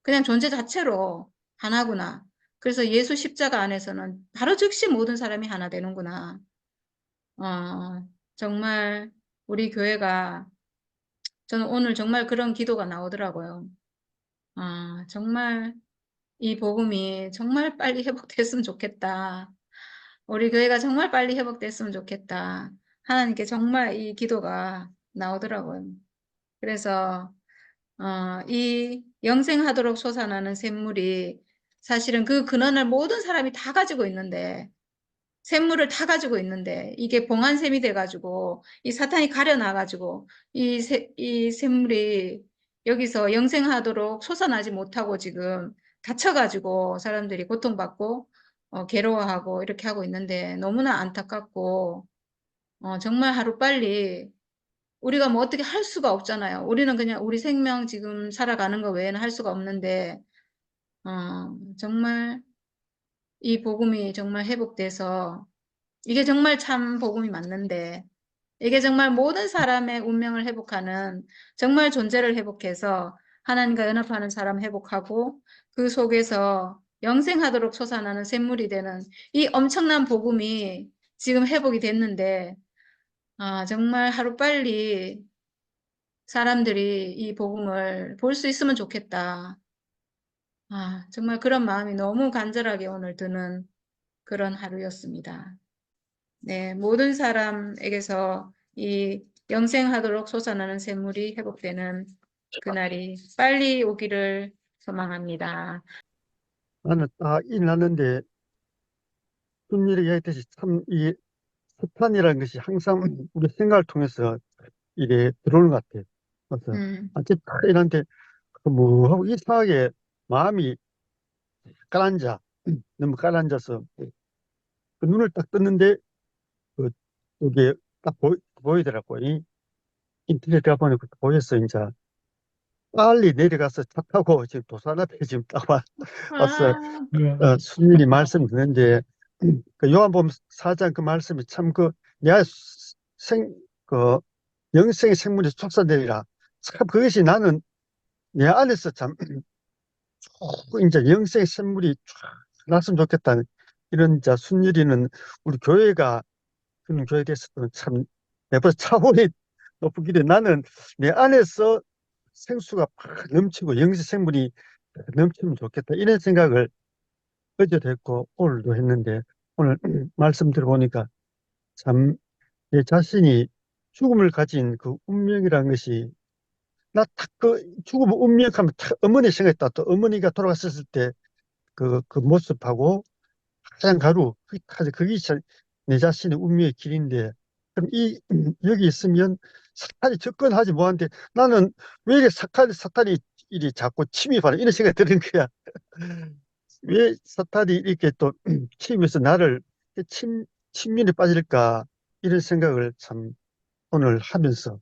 그냥 존재 자체로 하나구나. 그래서 예수 십자가 안에서는 바로 즉시 모든 사람이 하나 되는구나. 정말 우리 교회가 저는 오늘 정말 그런 기도가 나오더라고요. 정말 이 복음이 정말 빨리 회복됐으면 좋겠다. 우리 교회가 정말 빨리 회복됐으면 좋겠다. 하나님께 정말 이 기도가 나오더라고요. 그래서 이 영생하도록 솟아나는 샘물이 사실은 그 근원을 모든 사람이 다 가지고 있는데 샘물을 다 가지고 있는데 이게 봉한샘이 돼가지고 이 사탄이 가려놔가지고 이 샘물이 여기서 영생하도록 솟아나지 못하고 지금 닫혀가지고 사람들이 고통받고 괴로워하고 이렇게 하고 있는데 너무나 안타깝고 정말 하루빨리 우리가 뭐 어떻게 할 수가 없잖아요. 우리는 그냥 우리 생명 지금 살아가는 거 외에는 할 수가 없는데 정말 이 복음이 정말 회복돼서 이게 정말 참 복음이 맞는데 이게 정말 모든 사람의 운명을 회복하는 정말 존재를 회복해서 하나님과 연합하는 사람 회복하고 그 속에서 영생하도록 솟아나는 샘물이 되는 이 엄청난 복음이 지금 회복이 됐는데 정말 하루빨리 사람들이 이 복음을 볼 수 있으면 좋겠다. 정말 그런 마음이 너무 간절하게 오늘 드는 그런 하루였습니다. 네, 모든 사람에게서 이 영생하도록 솟아나는 샘물이 회복되는 그날이 빨리 오기를 소망합니다. 나는 딱 일어났는데 순일이 얘기했듯이 참 이 사탄이라는 것이 항상 우리 생각을 통해서 이게 들어오는 것 같아요. 그래서 음, 어쨌든 이런데 뭐하고 이상하게 마음이 가라앉아. 너무 가라앉아서 그 눈을 딱 떴는데 그 이게 딱 보이더라고. 이 인터넷 가보니까 보였어. 이제 빨리 내려가서 차 타고 지금 도산 앞에 지금 딱 왔어. 아, 순일이 말씀 듣는데 그 요한복음 4장 그 말씀이 참 그 내 그 영생의 생물이 솟아내리라. 참 그것이 나는 내 안에서 참 이제 영생의 샘물이 쫙 났으면 좋겠다. 이런 자 순일이는 우리 교회가 그런 교회에 대해서도 참 내가 차원이 높기를 나는 내 안에서 생수가 팍 넘치고 영생 생물이 넘치면 좋겠다. 이런 생각을 어제도 했고 오늘도 했는데 오늘 말씀 들어보니까 참 내 자신이 죽음을 가진 그 운명이라는 것이 나 딱 그 죽음을 운명하면 딱 어머니 생각했다. 또 어머니가 돌아갔을 때 그 모습하고 하얀 가루, 그게 내 자신의 운명의 길인데, 그럼 여기 있으면 사탄이 접근하지 못하는데 나는 왜 이렇게 사탄이 이리 자꾸 침입하는 이런 생각이 드는 거야. 왜 사탄이 이렇게 또 침입해서 나를 침민에 빠질까? 이런 생각을 참 오늘 하면서,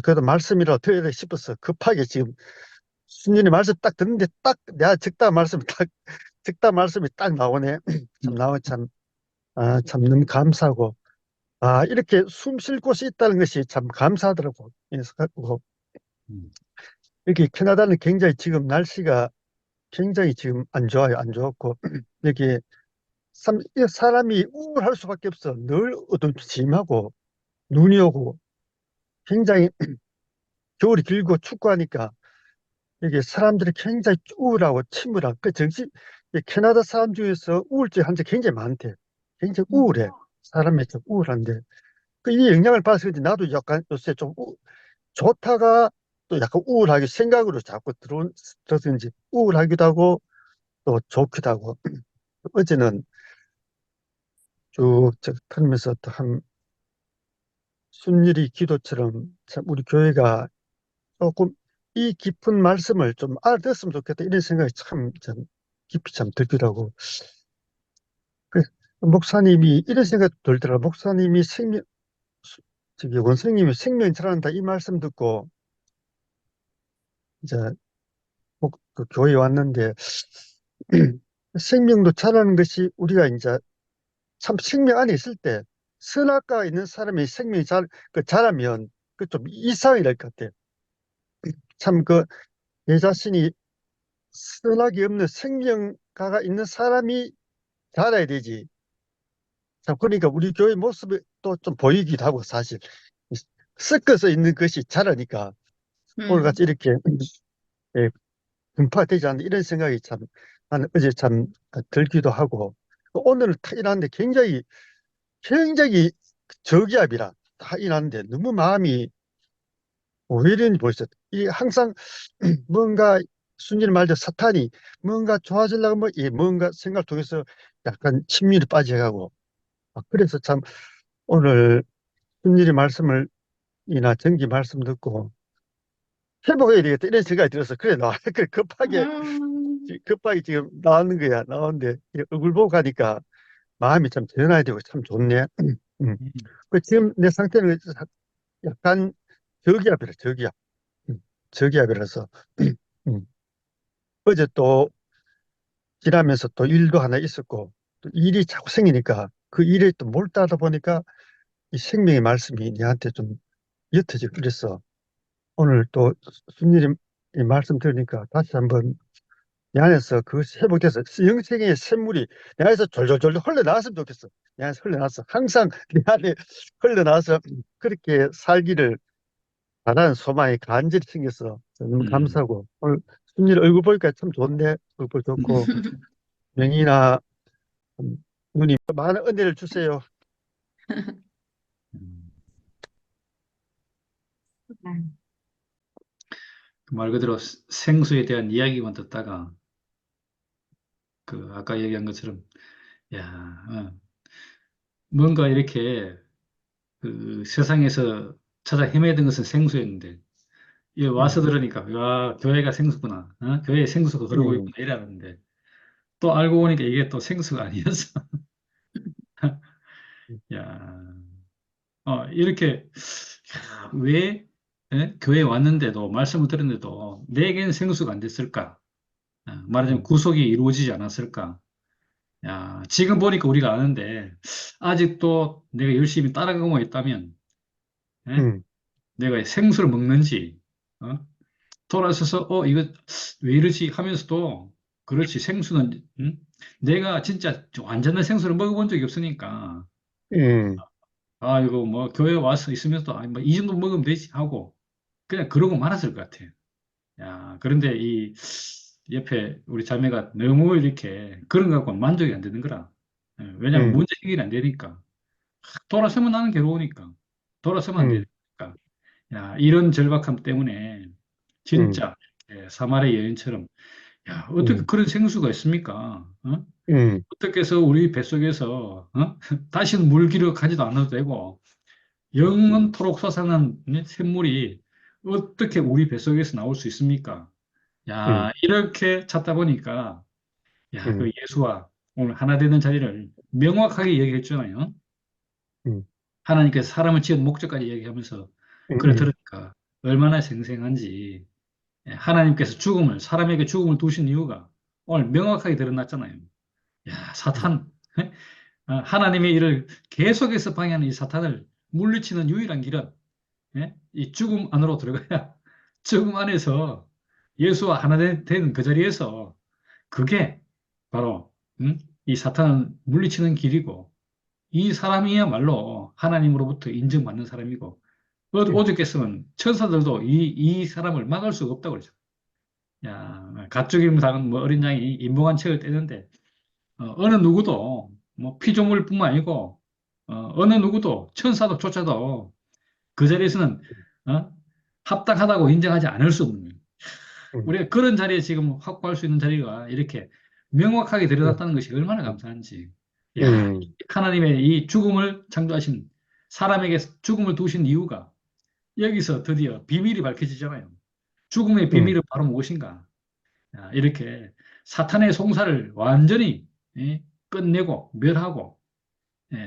그래도 말씀이라도 드려야 싶어서 급하게 지금 순전히 말씀 딱 듣는데 딱 내가 적다 말씀이 딱 나오네. 참 나와 참, 참 너무 감사하고, 이렇게 숨 쉴 곳이 있다는 것이 참 감사하더라고. 그래서 갖고 음. 여기 캐나다는 굉장히 지금 날씨가 굉장히 지금 안 좋아요. 안 좋고 여기 이 사람이 우울할 수밖에 없어. 늘 어둠짐하고 눈이 오고 굉장히 겨울이 길고 춥고 하니까 이게 사람들이 굉장히 우울하고 침울한 그 정신 이 캐나다 사람 중에서 우울증 환자 굉장히 많대. 굉장히 우울해. 사람이 좀 우울한데 이 영향을 받아서 그런지 나도 약간 요새 좀 좋다가 또 약간 우울하게 생각으로 자꾸 들어서인지 우울하기도 하고 또 좋기도 하고 어제는 쭉 들으면서 또 한 순일이 기도처럼 참 우리 교회가 조금 이 깊은 말씀을 좀 알아듣었으면 좋겠다 이런 생각이 참 깊이 참 들기도 하고 그 목사님이 이런 생각도 들더라. 목사님이 원생님이 생명이 살아난다 이 말씀 듣고 이제 그 교회에 왔는데 생명도 자라는 것이 우리가 이제 참 생명 안에 있을 때 선악과가 있는 사람이 생명이 자라면 그 좀 이상이 될 것 같아요. 참 내 자신이 선악이 없는 생명가가 있는 사람이 자라야 되지. 참 그러니까 우리 교회 모습이 또 좀 보이기도 하고 사실 섞어서 있는 것이 자라니까 오늘같이 이렇게 예, 분파되지 않는 이런 생각이 참 나는 어제 참 들기도 하고 오늘은 탁 일하는데 굉장히 저기압이라 다 일하는데 너무 마음이 왜 이런지 보였어요. 이 항상 뭔가 순진히 말대로 사탄이 뭔가 좋아지려고 뭔가 생각을 통해서 약간 친밀히 빠져가고 그래서 참 오늘 순진히 말씀을 이나 정기 말씀 듣고 회복해야 되겠다 이런 생각이 들어서 그래 나 그래 급하게 지금 나오는 거야. 나오는데 이 얼굴 보고 가니까 마음이 참 전환이 되고 참 좋네. 음. 지금 내 상태는 약간 저기압이라 저기압. 저기압이라서 음. 어제 또 일하면서 또 일도 하나 있었고 또 일이 자꾸 생기니까 그 일에 또 몰두하다 보니까 이 생명의 말씀이 내한테 좀 옅어지고 그랬어. 오늘 또 순일이 이 말씀 들으니까 다시 한번 내 안에서 그것이 회복돼서 영생의 샘물이 내 안에서 졸졸졸 흘러나왔으면 좋겠어. 내 안에서 흘러나왔어. 항상 내 안에 흘러나와서 그렇게 살기를 바라는 소망이 간절히 생겨서 너무 감사하고 오늘 순일 얼굴 보니까 참 좋네. 얼굴 좋고 명이나 누님 많은 은혜를 주세요. 말 그대로 생수에 대한 이야기만 듣다가 그 아까 얘기한 것처럼 야, 뭔가 이렇게 그 세상에서 찾아 헤매던 것은 생수였는데, 이 와서 음, 들으니까, 야, 교회가 생수구나. 어? 교회에 생수가 흐르고 음, 있구나. 이러는데, 또 알고 보니까 이게 또 생수가 아니었어. 야, 이렇게, 야, 왜, 교회에 왔는데도, 말씀을 들었는데도, 내게는 생수가 안 됐을까? 말하자면 음, 구속이 이루어지지 않았을까? 야, 지금 보니까 우리가 아는데, 아직도 내가 열심히 따라가고 있다면, 예? 음, 내가 생수를 먹는지, 어? 돌아서서, 이거 왜 이러지 하면서도, 그렇지, 생수는, 내가 진짜 완전한 생수를 먹어본 적이 없으니까, 음, 이거 뭐, 교회 와서 있으면서도, 뭐, 이 정도 먹으면 되지 하고, 그냥 그러고 말았을 것 같아. 야, 그런데 이 옆에 우리 자매가 너무 이렇게 그런 거 갖고 만족이 안 되는 거라. 왜냐면 음, 문제 해결이 안 되니까. 돌아서면 나는 괴로우니까. 돌아서면 안 음, 되니까. 야, 이런 절박함 때문에 음, 진짜 사마리아 여인처럼 야, 어떻게 음, 그런 생수가 있습니까? 어? 음, 어떻게 해서 우리 뱃속에서 다시는 물기를 가지도 않아도 되고 영원토록 솟아나는 샘물이 어떻게 우리 뱃속에서 나올 수 있습니까? 야, 음, 이렇게 찾다 보니까, 야, 그 음, 예수와 오늘 하나 되는 자리를 명확하게 얘기했잖아요. 음, 하나님께서 사람을 지은 목적까지 얘기하면서, 그래 음, 들으니까 얼마나 생생한지, 하나님께서 사람에게 죽음을 두신 이유가 오늘 명확하게 드러났잖아요. 야, 사탄, 하나님의 일을 계속해서 방해하는 이 사탄을 물리치는 유일한 길은, 이 죽음 안으로 들어가야, 죽음 안에서 예수와 하나 되는 그 자리에서 그게 바로 이 사탄을 물리치는 길이고 이 사람이야말로 하나님으로부터 인정받는 사람이고 음, 오죽했으면 천사들도 이 사람을 막을 수가 없다고 그러죠. 야, 가축임당은 뭐 어린 양이 인봉한 책을 떼는데 어느 누구도 뭐 피조물뿐만 아니고 어느 누구도 천사도 조차도 그 자리에서는 어? 합당하다고 인정하지 않을 수 없는 거예요. 음, 우리가 그런 자리에 지금 확보할 수 있는 자리가 이렇게 명확하게 드러났다는 것이 얼마나 감사한지. 야, 음, 하나님의 이 죽음을 창조하신 사람에게 죽음을 두신 이유가 여기서 드디어 비밀이 밝혀지잖아요. 죽음의 음, 비밀은 바로 무엇인가? 이렇게 사탄의 송사를 완전히 끝내고 멸하고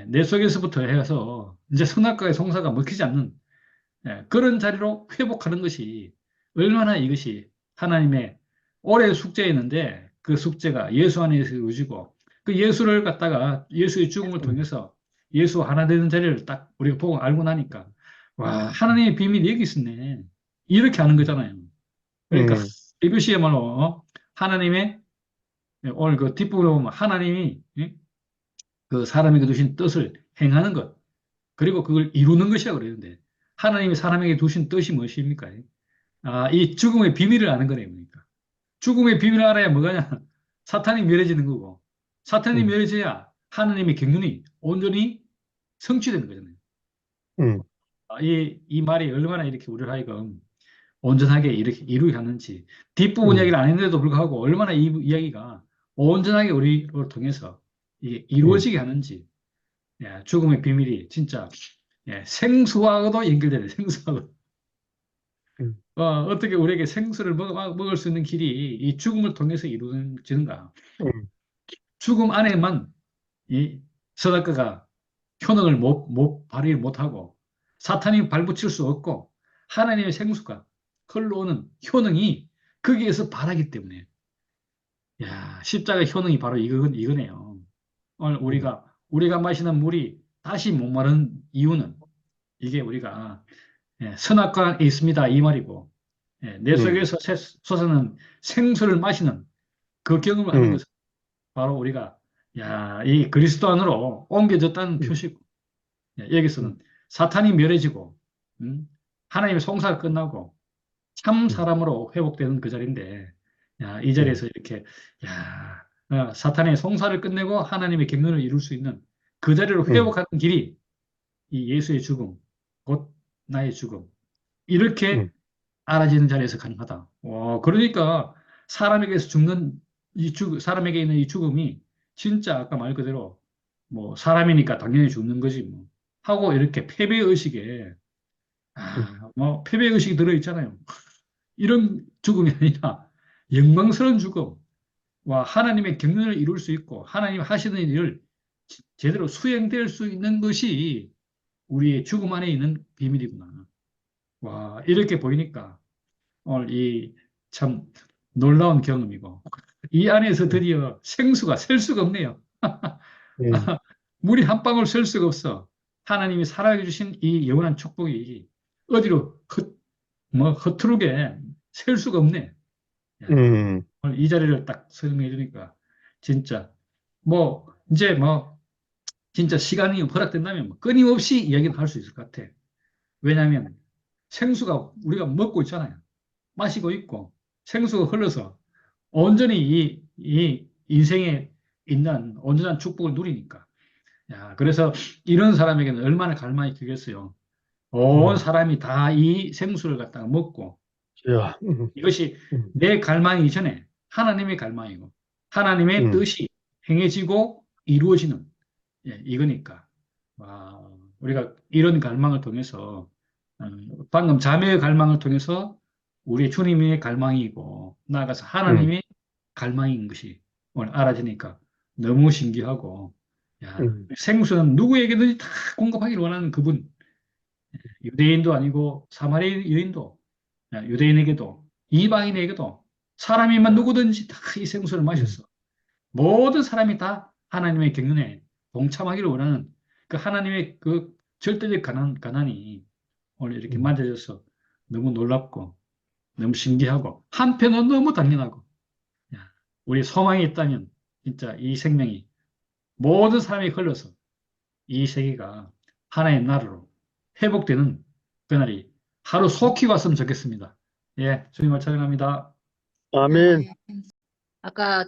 내 속에서부터 해서 이제 선악과의 송사가 먹히지 않는 그런 자리로 회복하는 것이 얼마나 이것이 하나님의 올해 숙제였는데 그 숙제가 예수 안에서 이루어지고 그 예수를 갖다가 예수의 죽음을 음, 통해서 예수 하나 되는 자리를 딱 우리가 보고 알고 나니까 와 하나님의 비밀이 여기 있었네 이렇게 하는 거잖아요. 그러니까 음, 이것이야말로 하나님의 오늘 그 뒷부분에 보면 하나님이 그 사람에게 두신 뜻을 행하는 것 그리고 그걸 이루는 것이라고 그러는데 하나님이 사람에게 두신 뜻이 무엇입니까? 이 죽음의 비밀을 아는 거네요. 그러니까. 죽음의 비밀을 알아야 뭐가냐? 사탄이 멸해지는 거고, 사탄이 음, 멸해져야 하나님의 경륜이 온전히 성취되는 거잖아요. 음, 이 말이 얼마나 이렇게 우리를 하여금 온전하게 이렇게 이루게 하는지, 뒷부분 음, 이야기를 안 했는데도 불구하고 얼마나 이 이야기가 온전하게 우리를 통해서 이게 음, 이루어지게 하는지, 죽음의 비밀이 진짜 생수하고도 연결되네, 생수하고. 음, 어떻게 우리에게 생수를 먹을 수 있는 길이 이 죽음을 통해서 이루어지는가? 음, 죽음 안에만 이 서다가가 효능을 발휘를 못하고 사탄이 발붙일 수 없고 하나님의 생수가 흘러오는 효능이 거기에서 발하기 때문에 야, 십자가 효능이 바로 이거네요. 오늘 음, 우리가 마시는 물이 다시 목마른 이유는 이게 우리가 선악과에 있습니다 이 말이고 내 음, 속에서 솟아는 생수를 마시는 그 경험을 하는 음, 것은 바로 우리가 이 그리스도 안으로 옮겨졌다는 음, 표시고 음, 여기서는 사탄이 멸해지고 하나님의 송사가 끝나고 참 음, 사람으로 회복되는 그 자리인데 이 음, 자리에서 이렇게 사탄의 송사를 끝내고 하나님의 경륜을 이룰 수 있는 그 자리로 음, 회복하는 길이 이 예수의 죽음 곧 나의 죽음 이렇게 음, 알아지는 자리에서 가능하다. 그러니까 사람에게서 죽는 사람에게 있는 이 죽음이 진짜 아까 말 그대로 뭐 사람이니까 당연히 죽는 거지 뭐 하고 이렇게 패배의식에 뭐 패배의식이 들어있잖아요. 이런 죽음이 아니라 영광스러운 죽음. 와, 하나님의 경륜을 이룰 수 있고 하나님 하시는 일을 제대로 수행될 수 있는 것이 우리의 죽음 안에 있는 비밀이구나. 와, 이렇게 보이니까 오늘 이 참 놀라운 경험이고 이 안에서 드디어 생수가 셀 수가 없네요. 음, 물이 한 방울 셀 수가 없어. 하나님이 사랑해 주신 이 영원한 축복이 어디로 허투루게 셀 수가 없네. 야, 음, 오늘 이 자리를 딱 설명해 주니까 진짜 뭐 이제 뭐 진짜 시간이 허락된다면 뭐 끊임없이 이야기를 할 수 있을 것 같아. 왜냐하면 생수가 우리가 먹고 있잖아요. 마시고 있고 생수가 흘러서 온전히 이 인생에 있는 온전한 축복을 누리니까. 야, 그래서 이런 사람에게는 얼마나 갈망이 크겠어요. 온 사람이 다 이 생수를 갖다가 먹고 야, 이것이 음, 내 갈망이기 전에 하나님의 갈망이고 하나님의 음, 뜻이 행해지고 이루어지는 이거니까. 와, 우리가 이런 갈망을 통해서 방금 자매의 갈망을 통해서 우리 주님의 갈망이고 나아가서 음, 하나님의 갈망인 것이 오늘 알아지니까 너무 신기하고 야, 음, 생수는 누구에게든지 다 공급하기를 원하는 그분 유대인도 아니고 사마리 여인도 유대인에게도 이방인에게도 사람이면 누구든지 다 이 생수를 음, 마셨어. 모든 사람이 다 하나님의 경륜에 동참하기를 원하는 그 하나님의 그 절대적 가난이 오늘 이렇게 음, 만져져서 너무 놀랍고 너무 신기하고 한편은 너무 당연하고 야, 우리 소망이 있다면 진짜 이 생명이 모든 사람이 흘러서 이 세계가 하나의 나라로 회복되는 그날이 하루 속히 왔으면 좋겠습니다. 예, 주님을 찬양합니다. 아멘. 아멘. 아까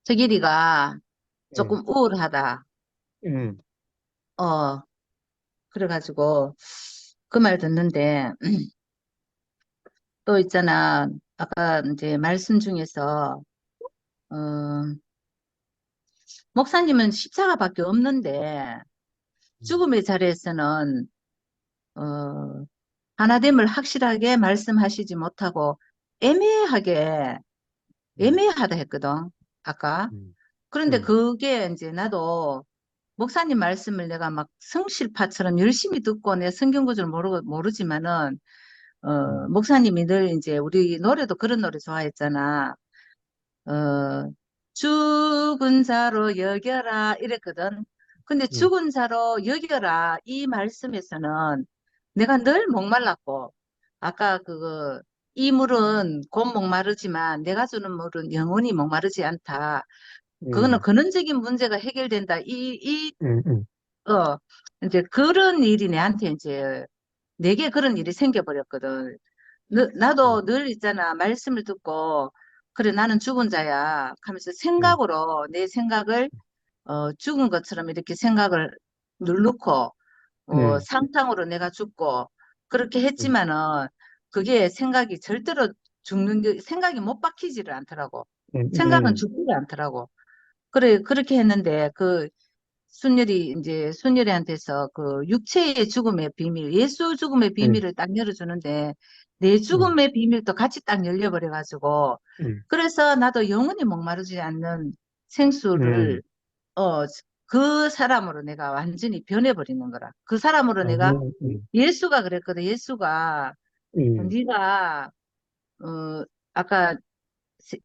저기리가 음, 조금 우울하다. 음, 어, 그래가지고 그 말 듣는데 또 있잖아. 아까 이제 말씀 중에서 어, 목사님은 십자가밖에 없는데 죽음의 자리에서는 어, 하나됨을 확실하게 말씀하시지 못하고 애매하게 음, 애매하다 했거든. 아까. 음, 그런데 음, 그게 이제 나도 목사님 말씀을 내가 막 성실파처럼 열심히 듣고 내 성경 구절 모르지만은 목사님이 늘 이제 우리 노래도 그런 노래 좋아했잖아. 어, 죽은 자로 여겨라 이랬거든. 근데 음, 죽은 자로 여겨라 이 말씀에서는 내가 늘 목말랐고 아까 그거 이 물은 곧 목마르지만 내가 주는 물은 영원히 목마르지 않다. 그거는 음, 근원적인 문제가 해결된다. 음, 음, 어, 이제 그런 일이 내한테 이제 내게 그런 일이 생겨버렸거든. 나도 늘 있잖아. 말씀을 듣고 그래 나는 죽은 자야 하면서 음, 생각으로 내 생각을 죽은 것처럼 이렇게 생각을 누르고 음, 상상으로 내가 죽고 그렇게 음, 했지만은 그게 생각이 절대로 생각이 못 박히지를 않더라고. 생각은 음, 죽지를 않더라고. 그래 그렇게 했는데 그 순열이한테서 그 육체의 죽음의 비밀, 예수 죽음의 음, 비밀을 딱 열어주는데 내 음, 죽음의 비밀도 같이 딱 열려버려가지고 음, 그래서 나도 영원히 목마르지 않는 음, 생수를 어, 그 사람으로 내가 완전히 변해버리는 거라. 그 사람으로 내가 아멘. 예수가 그랬거든. 예수가 음, 네가 아까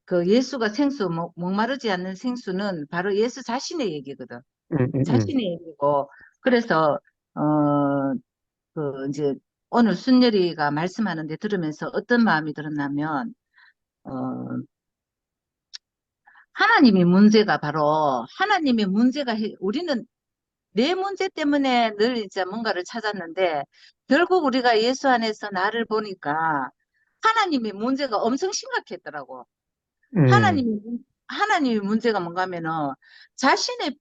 그 예수가 목마르지 않는 생수는 바로 예수 자신의 얘기거든. 음, 음, 음, 자신의 얘기고 그래서 그 이제 오늘 순열이가 말씀하는데 들으면서 어떤 마음이 들었냐면 어, 하나님이 문제가 바로 하나님의 문제가 우리는 내 문제 때문에 늘 이제 뭔가를 찾았는데 결국 우리가 예수 안에서 나를 보니까 하나님의 문제가 엄청 심각했더라고. 음, 하나님이, 하나님의 문제가 뭔가 하면은 자신의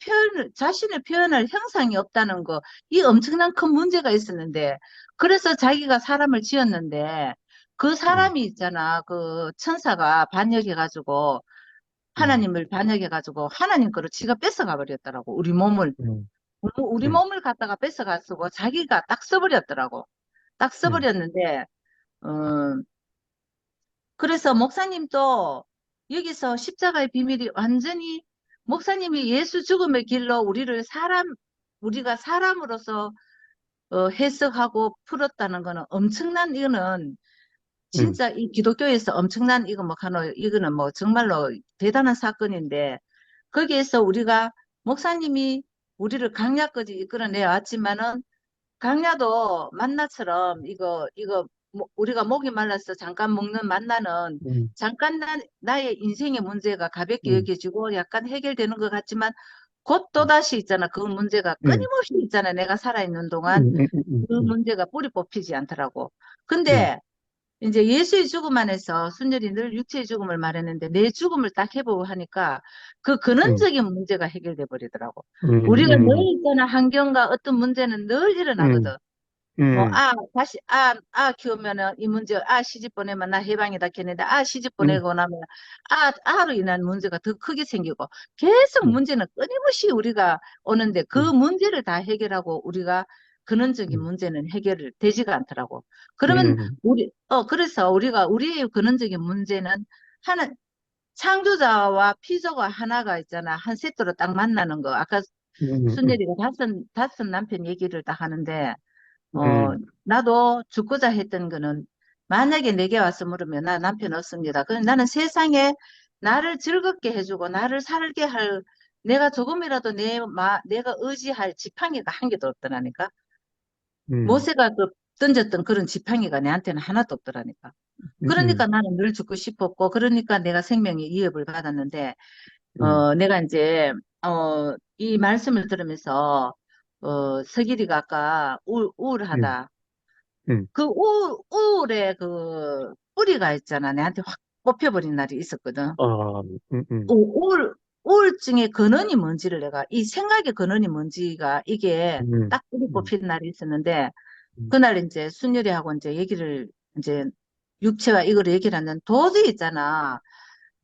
표현할 형상이 없다는 거, 이 엄청난 큰 문제가 있었는데, 그래서 자기가 사람을 지었는데, 그 음, 사람이 있잖아, 그 천사가 반역해가지고, 하나님을 반역해가지고 하나님 거를 지가 뺏어가 버렸더라고. 우리 몸을. 우리 음. 몸을 갖다가 뺏어가 쓰고 자기가 딱 써버렸더라고. 딱 써버렸는데, 어, 그래서 목사님도 여기서 십자가의 비밀이 완전히 목사님이 예수 죽음의 길로 우리가 사람으로서 해석하고 풀었다는 거는 엄청난, 이거는 진짜 이 기독교에서 엄청난, 이거는 뭐 정말로 대단한 사건인데, 거기에서 우리가 목사님이 우리를 강야까지 이끌어내 왔지만은, 강야도 만나처럼 우리가 목이 말라서 잠깐 먹는 만나는 잠깐 나의 인생의 문제가 가볍게 여겨지고 약간 해결되는 것 같지만, 곧 또다시 있잖아. 그 문제가 끊임없이 있잖아. 내가 살아있는 동안 그 문제가 뿌리 뽑히지 않더라고. 근데 이제 예수의 죽음 안에서 순열이 늘 육체의 죽음을 말했는데, 내 죽음을 딱 해보고 하니까 그 근원적인 문제가 해결돼 버리더라고. 우리가 늘 있잖아. 환경과 어떤 문제는 늘 일어나거든. 뭐, 키우면은 이 문제, 시집 보내면 나 해방이다 했는데, 시집 보내고 나면, 아로 인한 문제가 더 크게 생기고, 계속 문제는 끊임없이 우리가 오는데, 그 문제를 다 해결하고, 우리가 근원적인 문제는 해결을 되지가 않더라고. 그러면, 그래서 우리의 근원적인 문제는 창조자와 피조가 하나가 있잖아. 한 세트로 딱 만나는 거. 아까 순열이가 다섯 남편 얘기를 딱 하는데, 나도 죽고자 했던 거는, 만약에 내게 와서 물으면 나 남편 없습니다. 그럼 나는 세상에 나를 즐겁게 해주고 나를 살게 할, 내가 조금이라도 내가 의지할 지팡이가 한 개도 없더라니까. 모세가 던졌던 그런 지팡이가 내한테는 하나도 없더라니까. 그러니까 나는 늘 죽고 싶었고, 그러니까 내가 생명의 위협을 받았는데, 내가 이제, 이 말씀을 들으면서, 서길이가 아까 우울하다. 그 우울의 그 뿌리가 있잖아. 내한테 확 뽑혀버린 날이 있었거든. 우울증의 근원이 뭔지를 이 생각의 근원이 뭔지가 이게 딱 뿌리 뽑힌 날이 있었는데, 그날 이제 순열이하고 이제 이제 육체와 이거를 얘기를 하는 도저히 있잖아.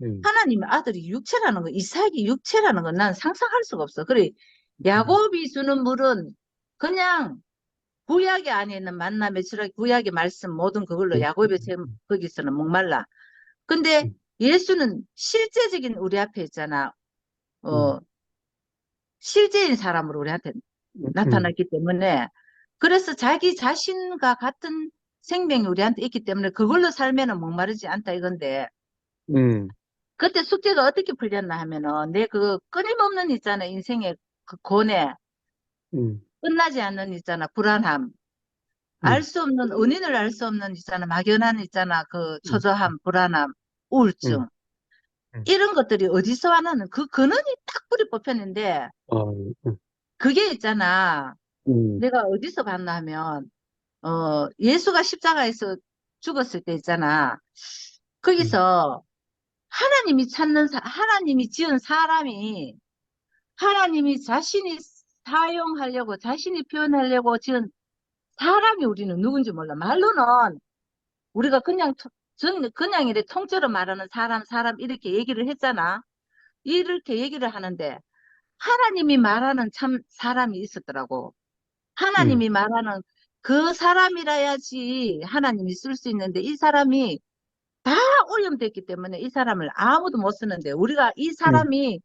하나님의 아들이 육체라는 거, 이삭이 육체라는 건 난 상상할 수가 없어. 그래, 야곱이 주는 물은 그냥 구약의 안에 있는 만남의 추락, 구약의 말씀 모든 그걸로 야곱의 거기서는 목말라. 근데 예수는 실제적인 우리 앞에 있잖아. 실제인 사람으로 우리한테 나타났기 때문에, 그래서 자기 자신과 같은 생명이 우리한테 있기 때문에 그걸로 살면은 목마르지 않다 이건데, 그때 숙제가 어떻게 풀렸나 하면은, 내 그 끊임없는 있잖아, 인생의 그 고뇌, 끝나지 않는 있잖아, 불안함, 원인을 알 수 없는 있잖아, 막연한 있잖아, 그 초조함, 불안함, 우울증, 이런 것들이 어디서 하나는 그 근원이 딱 뿌리 뽑혔는데, 그게 있잖아, 내가 어디서 봤나 하면, 예수가 십자가에서 죽었을 때 있잖아, 거기서 하나님이 지은 사람이, 하나님이 자신이 사용하려고, 자신이 표현하려고 지은 사람이 우리는 누군지 몰라. 말로는 우리가 그냥 이렇게 통째로 말하는 사람, 이렇게 얘기를 했잖아. 이렇게 얘기를 하는데, 하나님이 말하는 참 사람이 있었더라고. 하나님이 말하는 그 사람이라야지 하나님이 쓸 수 있는데, 이 사람이 다 오염됐기 때문에 이 사람을 아무도 못 쓰는데, 우리가 이 사람이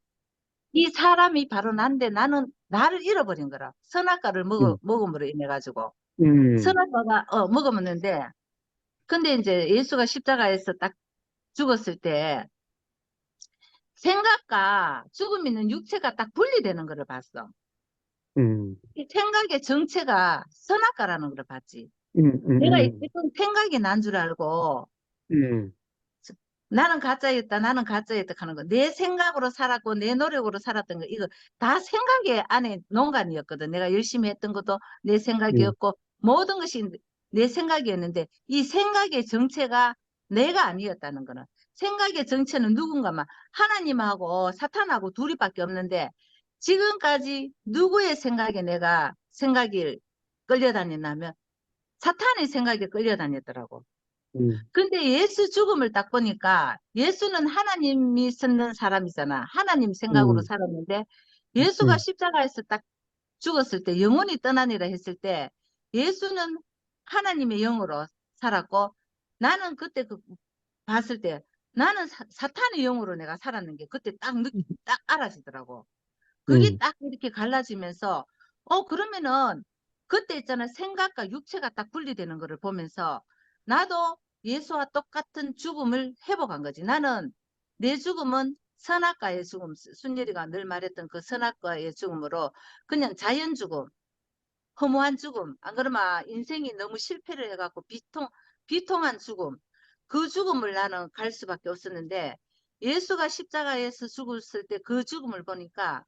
바로 난데, 나는 나를 잃어버린 거라. 선악과를 먹음으로 인해 가지고 선악과가 먹었는데, 근데 이제 예수가 십자가에서 딱 죽었을 때 생각과 죽음 있는 육체가 딱 분리되는 거를 봤어. 이 생각의 정체가 선악과라는 걸 봤지. 내가 지금 생각이 난 줄 알고 나는 가짜였다 하는 거. 내 생각으로 살았고 내 노력으로 살았던 거, 이거 다 생각의 안에 농간이었거든. 내가 열심히 했던 것도 내 생각이었고 모든 것이 내 생각이었는데, 이 생각의 정체가 내가 아니었다는 거는, 생각의 정체는 누군가만 하나님하고 사탄하고 둘이밖에 없는데, 지금까지 누구의 생각에 내가 생각이 끌려다녔냐면 사탄의 생각에 끌려다녔더라고. 근데 예수 죽음을 딱 보니까 예수는 하나님이 쓰는 사람이잖아. 하나님 생각으로 음, 살았는데 예수가 음, 십자가에서 딱 죽었을 때 영혼이 떠나니라 했을 때 예수는 하나님의 영으로 살았고 나는 그때 봤을 때 나는 사탄의 영으로 내가 살았는 게 그때 딱 알아지더라고. 그게 음, 딱 이렇게 갈라지면서 그러면은 그때 있잖아 생각과 육체가 딱 분리되는 거를 보면서 나도 예수와 똑같은 죽음을 회복한 거지. 나는 내 죽음은 선악과의 죽음, 순열이가 늘 말했던 그 선악과의 죽음으로 그냥 자연 죽음, 허무한 죽음, 안 그러면 인생이 너무 실패를 해갖고 비통한 죽음, 그 죽음을 나는 갈 수밖에 없었는데 예수가 십자가에서 죽었을 때 그 죽음을 보니까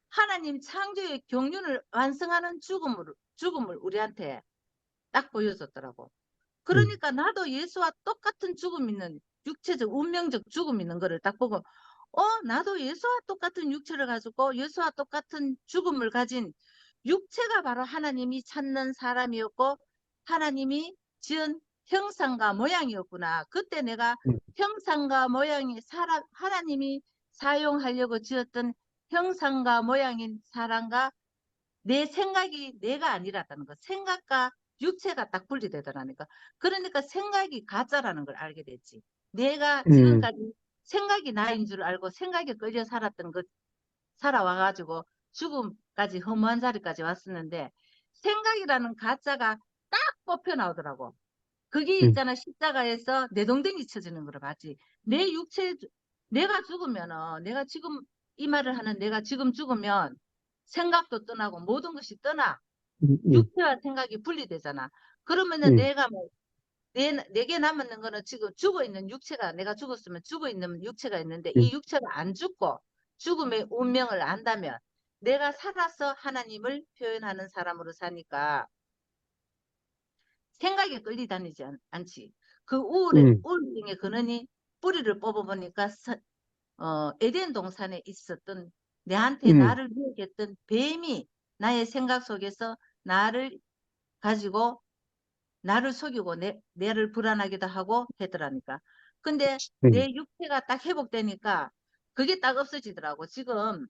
하나님 창조의 경륜을 완성하는 죽음을 우리한테 딱 보여줬더라고. 음, 그러니까 나도 예수와 똑같은 죽음 있는 육체적 운명적 죽음 있는 거를 딱 보고 나도 예수와 똑같은 육체를 가지고 예수와 똑같은 죽음을 가진 육체가 바로 하나님이 찾는 사람이었고 하나님이 지은 형상과 모양이었구나. 그때 내가 음, 형상과 모양이 하나님이 사용하려고 지었던 형상과 모양인 사람과 내 생각이 내가 아니라는 거. 생각과 육체가 딱 분리되더라니까. 그러니까 생각이 가짜라는 걸 알게 됐지. 내가 음, 지금까지 생각이 나인 줄 알고 생각에 끌려 살았던 것, 살아와가지고 죽음까지 허무한 자리까지 왔었는데 생각이라는 가짜가 딱 뽑혀 나오더라고. 그게 음, 있잖아. 십자가에서 내동댕이 쳐지는 걸 봤지. 내 육체, 내가 죽으면은, 내가 지금 이 말을 하는 내가 지금 죽으면 생각도 떠나고 모든 것이 떠나. 음, 육체와 생각이 분리되잖아. 그러면은 음, 내가 뭐, 내게 남는 거는 지금 죽어 있는 육체가, 내가 죽었으면 죽어 있는 육체가 있는데 이 음, 육체가 안 죽고 죽음의 운명을 안다면 내가 살아서 하나님을 표현하는 사람으로 사니까 생각에 끌리 다니지 않지. 그 음, 우울증의 근원이 뿌리를 뽑아보니까 에덴 동산에 있었던 내한테 음, 나를 유혹했던 뱀이 나의 생각 속에서 나를 가지고 나를 속이고 내를 불안하기도 하고 했더라니까. 근데 음, 내 육체가 딱 회복되니까 그게 딱 없어지더라고. 지금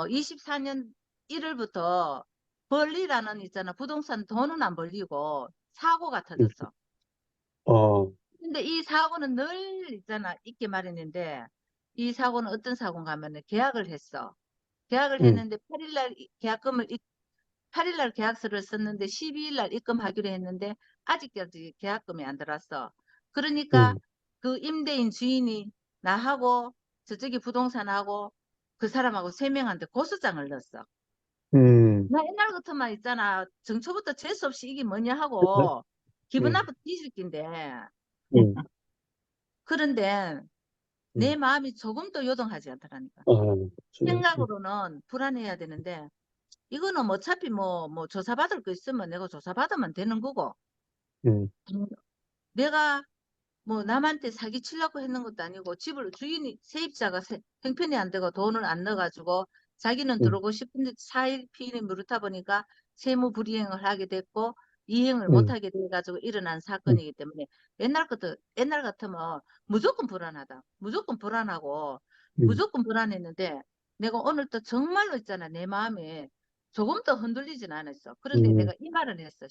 24년 1월부터 벌리라는 있잖아. 부동산 돈은 안 벌리고 사고가 음, 터졌어. 어, 근데 이 사고는 늘 있잖아. 있게 마련인데 이 사고는 어떤 사고인가 하면은 계약을 했어. 계약을 음, 했는데 8일날 계약금을 8일날 계약서를 썼는데 12일날 입금하기로 했는데 아직까지 계약금이 안 들어왔어. 그러니까 음, 그 임대인 주인이 나하고 저쪽에 부동산하고 그 사람하고 세 명한테 고소장을 넣었어. 음, 나 옛날 같으면 있잖아. 정초부터 재수 없이 이게 뭐냐 하고 기분 음, 나빠 뒤질긴데. 음, 그런데 내 음, 마음이 조금도 요동하지 않더라니까. 생각으로는 불안해야 되는데 이거는 뭐 어차피 뭐 조사받을 거 있으면 내가 조사받으면 되는 거고 음, 음, 내가 뭐 남한테 사기 치려고 했는 것도 아니고 집을 주인이 세입자가 형편이 안 되고 돈을 안 넣어가지고 자기는 음, 들어오고 싶은데 4일 피인이 미루다 보니까 세무 불이행을 하게 됐고 이행을 음, 못하게 돼가지고 일어난 음, 사건이기 때문에 옛날 같으면 무조건 불안하다. 무조건 불안하고 음, 무조건 불안했는데 내가 오늘 또 정말로 있잖아. 내 마음에 조금 더 흔들리진 않았어. 그런데 음, 내가 이 말은 했어.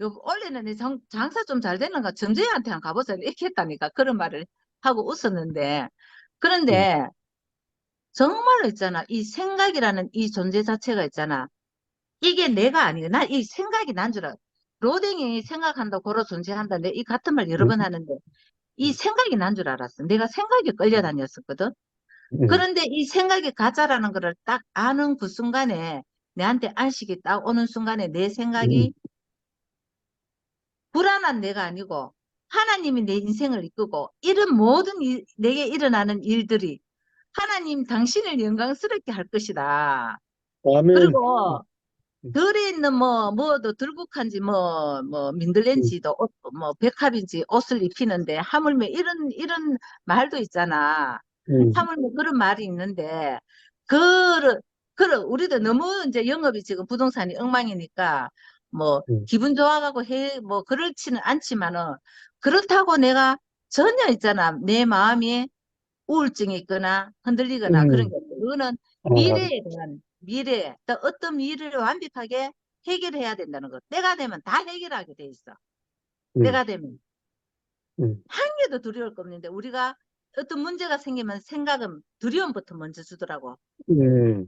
원래는 내 장사 좀 잘 되는가 점쟁이한테 한 가보자 이렇게 했다니까 그런 말을 하고 웃었는데 음, 그런데 정말로 있잖아 이 생각이라는 이 존재 자체가 있잖아 이게 내가 아니고 나 이 생각이 난 줄 알아 로댕이 생각한다 고로 존재한다 내 이 같은 말 여러 음, 번 하는데 이 음, 생각이 난 줄 알았어 내가 생각에 끌려다녔었거든 음, 그런데 이 생각이 가짜라는 거를 딱 아는 그 순간에 내한테 안식이 딱 오는 순간에 내 음, 생각이 불안한 내가 아니고 하나님이 내 인생을 이끄고 이런 모든 내게 일어나는 일들이 하나님 당신을 영광스럽게 할 것이다. 아멘. 그리고 음, 들에 있는 뭐도 들국한지 음, 민들레인지도 옷, 뭐 백합인지 옷을 입히는데 하물며 이런 말도 있잖아. 음, 하물며 그런 말이 있는데 우리도 너무 이제 영업이 지금 부동산이 엉망이니까 뭐 음, 기분 좋아가고 뭐 그렇지는 않지만은 그렇다고 내가 전혀 있잖아 내 마음이 우울증이 있거나 흔들리거나 그런 게 음, 없어. 그거는 아, 미래, 또 어떤 일을 완벽하게 해결해야 된다는 거. 때가 되면 다 해결하게 돼 있어. 음, 때가 되면. 음, 한 개도 두려울 거 없는데 우리가 어떤 문제가 생기면 생각은 두려움부터 먼저 주더라고. 음,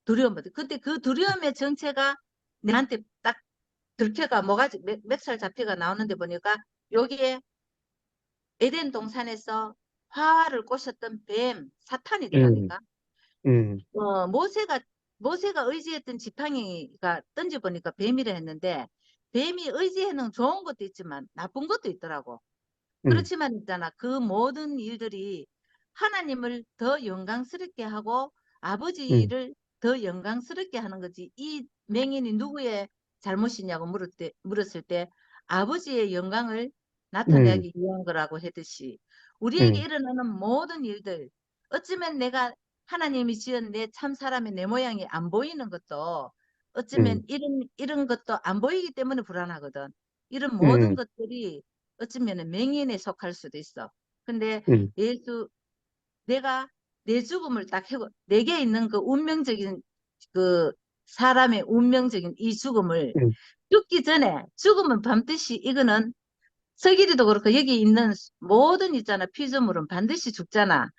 두려움부터. 근데 그 두려움의 정체가 내한테 딱 들켜가 뭐가지 멱살 잡히가 나오는데 보니까 여기에 에덴 동산에서 화를 꼬셨던 뱀, 음, 사탄이더라니까. 음, 모세가 의지했던 지팡이가 던져보니까 뱀이라 했는데, 뱀이 의지해는 좋은 것도 있지만 나쁜 것도 있더라고. 음, 그렇지만 있잖아, 그 모든 일들이 하나님을 더 영광스럽게 하고 음, 아버지를 더 영광스럽게 하는 거지. 이 맹인이 누구의 잘못이냐고 물었을 때 아버지의 영광을 음, 나타내기 위한 거라고 했듯이 우리에게 음, 일어나는 모든 일들, 어쩌면 내가 하나님이 지은 내 참 사람의 내 모양이 안 보이는 것도 어쩌면 음, 이런 것도 안 보이기 때문에 불안하거든. 이런 모든 음, 것들이 어쩌면 맹인에 속할 수도 있어. 근데 음, 예수, 내가 내 죽음을 딱 해고, 내게 있는 그 운명적인, 그 사람의 운명적인 이 죽음을 음, 죽기 전에, 죽음은 반드시 이거는 서기리도 그렇고 여기 있는 모든 있잖아. 피조물은 반드시 죽잖아.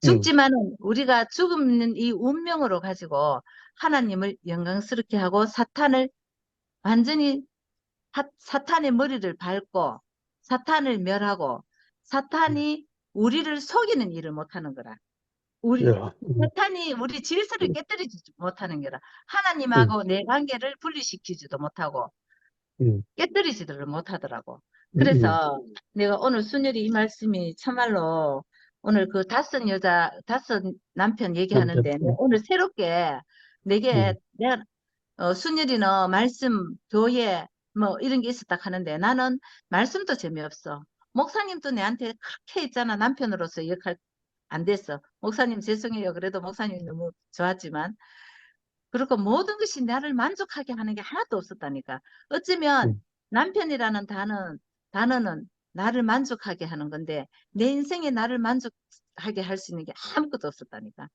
음, 죽지만은 우리가 죽음은 이 운명으로 가지고 하나님을 영광스럽게 하고 사탄을 완전히 사탄의 머리를 밟고 사탄을 멸하고 사탄이 우리를 속이는 일을 못하는 거라. 야, 사탄이 우리 질서를 깨뜨리지 못하는 거라. 음, 하나님하고 내 관계를 분리시키지도 못하고 음, 깨뜨리지를 못하더라고. 음, 그래서 내가 오늘 순열이 이 말씀이 참말로 오늘 그 다섯 남편 남편, 얘기하는데 내가 오늘 새롭게 내게 음, 내가 순열이는 말씀, 교회, 뭐, 이런 게 있었다 하는데 나는 말씀도 재미없어. 목사님도 내한테 그렇게 있잖아. 남편으로서 역할 안 됐어. 목사님 죄송해요. 그래도 목사님이 너무 좋았지만. 그리고 모든 것이 나를 만족하게 하는 게 하나도 없었다니까. 어쩌면 음, 남편이라는 단어는 나를 만족하게 하는 건데 내 인생에 나를 만족하게 할 수 있는 게 아무것도 없었다니까.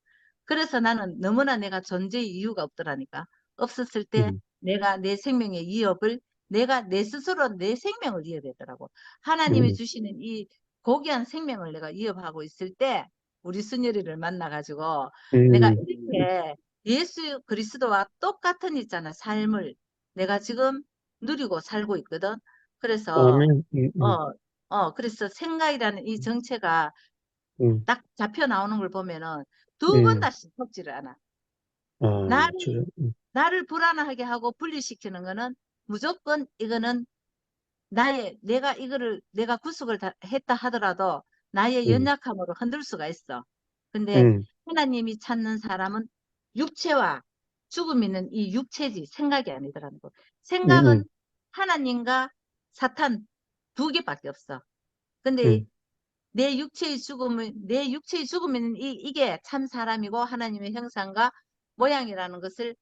그래서 나는 너무나 내가 존재의 이유가 없더라니까. 없었을 때 음, 내가 내 생명의 위협을 내가 내 스스로 내 생명을 위협했더라고. 하나님이 음, 주시는 이 고귀한 생명을 내가 위협하고 있을 때 우리 순열이를 만나가지고 내가 음, 이렇게 예수 그리스도와 똑같은 있잖아, 삶을 내가 지금 누리고 살고 있거든. 그래서, 아멘, 그래서 생각이라는 이 정체가 음, 딱 잡혀 나오는 걸 보면은 두 번 음, 다시 속지를 않아. 아, 나를, 주여, 나를 불안하게 하고 분리시키는 거는 무조건 이거는 내가 이거를, 내가 구속을 했다 하더라도 나의 음, 연약함으로 흔들 수가 있어. 근데 음, 하나님이 찾는 사람은 육체와 죽음 있는 이 육체지 생각이 아니더라는 거. 생각은 음, 하나님과 사탄 두 개밖에 없어. 근데 음, 내 육체의 죽음은 이게 참 사람이고 하나님의 형상과 모양이라는 것을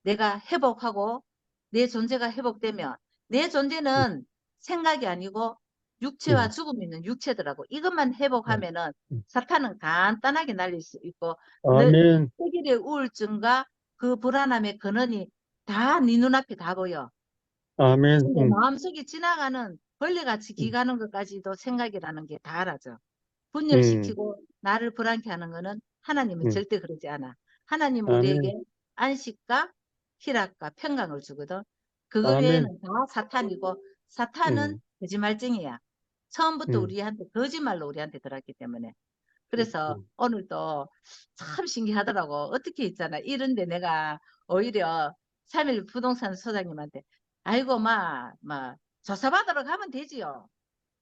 내가 회복하고 내 존재가 회복되면 내 음, 존재는 생각이 아니고 육체와 음, 죽음이 있는 육체더라고. 이것만 음, 회복하면은 음. 사탄은 간단하게 날릴 수 있고 아멘, 세계의 우울증과 그 불안함의 근원이 다 네 눈앞에 다 보여. 아멘, 근데 마음속에 지나가는 벌레같이 음, 기가는 것까지도 생각이라는 게 다 알아져. 음, 분열시키고 나를 불안케 하는 거는 하나님은 음, 절대 그러지 않아. 하나님 아멘, 우리에게 안식과 희락과 평강을 주거든. 그거 아멘, 외에는 다 사탄이고 사탄은 음, 거짓말쟁이야. 처음부터 음, 우리한테 거짓말로 우리한테 들었기 때문에. 음, 그래서 오늘도 참 신기하더라고. 어떻게 있잖아. 이런데 내가 오히려 3일 부동산 소장님한테 아이고 조사받으러 가면 되지요.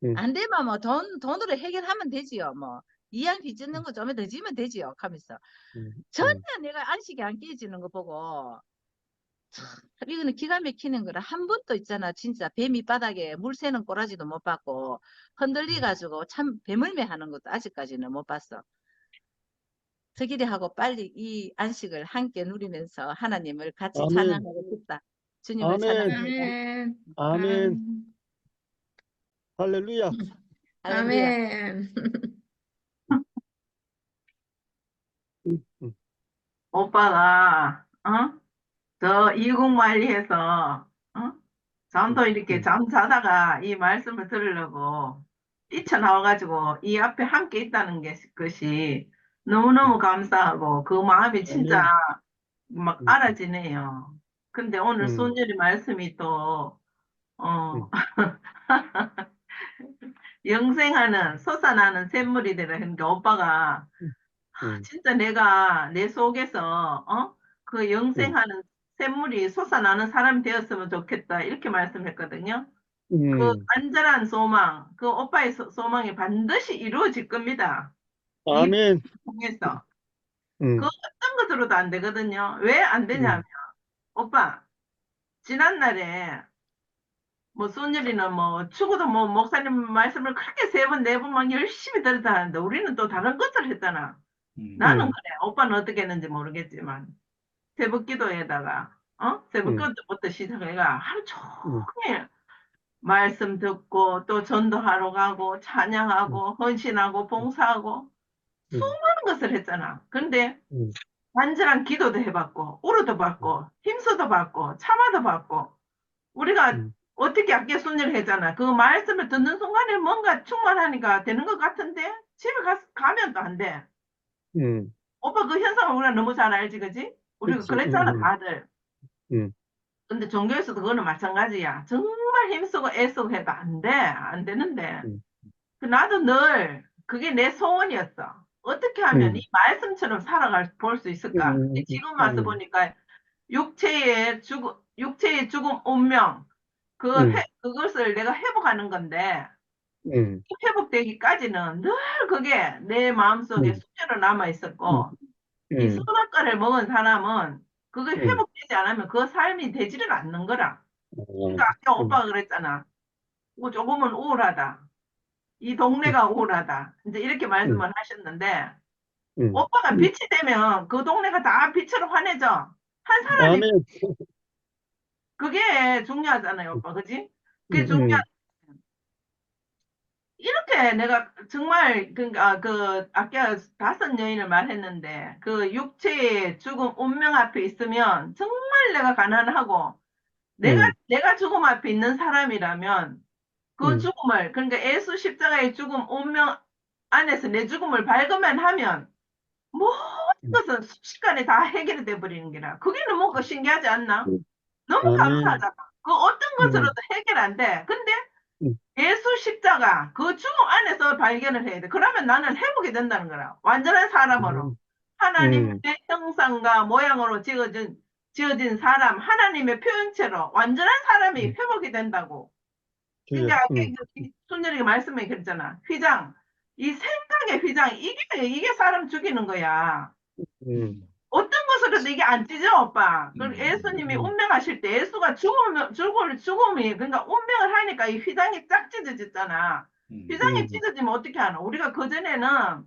음, 안 되면 뭐 돈으로 해결하면 되지요. 뭐 이양 빚짓는 거 좀 더 지면 되지요. 하면서 음, 전혀 음. 내가 안식이 안 깨지는 거 보고 참 이거는 기가 막히는 거라. 한 번도 있잖아. 진짜 배 밑바닥에 물 새는 꼬라지도 못 봤고 흔들리 가지고 참 배멀미 하는 것도 아직까지는 못 봤어. 특일이 하고 빨리 이 안식을 함께 누리면서 하나님을 같이 아멘, 찬양하고 싶다. 주님을 아멘. 찬양합니다. 아멘. 아멘. 할렐루야. 할렐루야. 아멘. 음. 오빠가, 저 이국만리에서, 잠도 이렇게 잠 자다가 이 말씀을 들으려고 뛰쳐나와가지고 이 앞에 함께 있다는 것이 너무너무 감사하고 그 마음이 진짜 막 알아지네요. 근데 오늘 손율이 말씀이 또, 영생하는, 솟아나는 샘물이 되라 하니까 오빠가 진짜 내가 내 속에서 그 영생하는 샘물이 솟아나는 사람이 되었으면 좋겠다 이렇게 말씀했거든요. 그 간절한 소망, 그 오빠의 소망이 반드시 이루어질 겁니다. 이 아멘. 통해서 음. 그 어떤 것으로도 안 되거든요. 왜 안 되냐면 오빠 지난날에 뭐 손율이는 뭐 죽어도 뭐 목사님 말씀을 그렇게 세 번 네 번 막 열심히 들었다 하는데 우리는 또 다른 것을 했잖아. 나는 그래. 오빠는 어떻게 했는지 모르겠지만 새벽 기도에다가 새벽 기도부터 시작해가 하루 종일 말씀 듣고 또 전도하러 가고 찬양하고 헌신하고 봉사하고 수많은 것을 했잖아. 근데 간절한 기도도 해봤고 울어도 받고 힘써도 받고 참아도 받고 우리가 어떻게 아껴 순례를 했잖아. 그 말씀을 듣는 순간에 뭔가 충만하니까 되는 것 같은데 집에 가면 또 안 돼. 오빠 그 현상을 우리가 너무 잘 알지, 그지? 우리가 그치. 그랬잖아, 다들. 음. 근데 종교에서도 그거는 마찬가지야. 정말 힘쓰고 애쓰고 해도 안 돼. 안 되는데. 나도 늘 그게 내 소원이었어. 어떻게 하면 이 말씀처럼 볼 수 있을까? 근데 지금 와서 보니까 육체의 죽음, 운명, 그것을 내가 회복하는 건데, 회복되기까지는 늘 그게 내 마음속에 숙제로 남아 있었고, 이 선악과를 먹은 사람은 그게 회복되지 않으면 그 삶이 되지를 않는 거라. 그러니까 아까 오빠가 그랬잖아. 뭐 조금은 우울하다. 이 동네가 우울하다. 이제 이렇게 말씀을 하셨는데, 오빠가 빛이 되면 그 동네가 다 빛으로 환해져. 한 사람이 아멘. 그게 중요하잖아요, 오빠. 그지? 그게 중요한. 이렇게 내가 정말 아까 5 여인을 말했는데 그 육체의 죽음 운명 앞에 있으면 정말 내가 가난하고 내가 죽음 앞에 있는 사람이라면 그 죽음을 그러니까 예수 십자가의 죽음 운명 안에서 내 죽음을 발견만 하면 모든 것은 순식간에 다 해결이 돼 버리는 게라. 그게 너무 신기하지 않나? 너무 아멘. 감사하잖아. 그 어떤 것으로도 해결 안 돼. 근데 예수 십자가 그 죽음 안에서 발견을 해야 돼. 그러면 나는 회복이 된다는 거라. 완전한 사람으로. 하나님의 형상과 모양으로 지어진 사람, 하나님의 표현체로 완전한 사람이 회복이 된다고. 그러니까 순열이가 말씀해 그랬잖아. 휘장. 이 생각의 휘장. 이게 사람 죽이는 거야. 어떤 것으로도 이게 안 찢어, 오빠. 예수님이 운명하실 때 예수가 죽음이 그러니까 운명을 하니까 이 휘장이 쫙 찢어졌잖아. 휘장이 찢어지면 어떻게 하나? 우리가 그전에는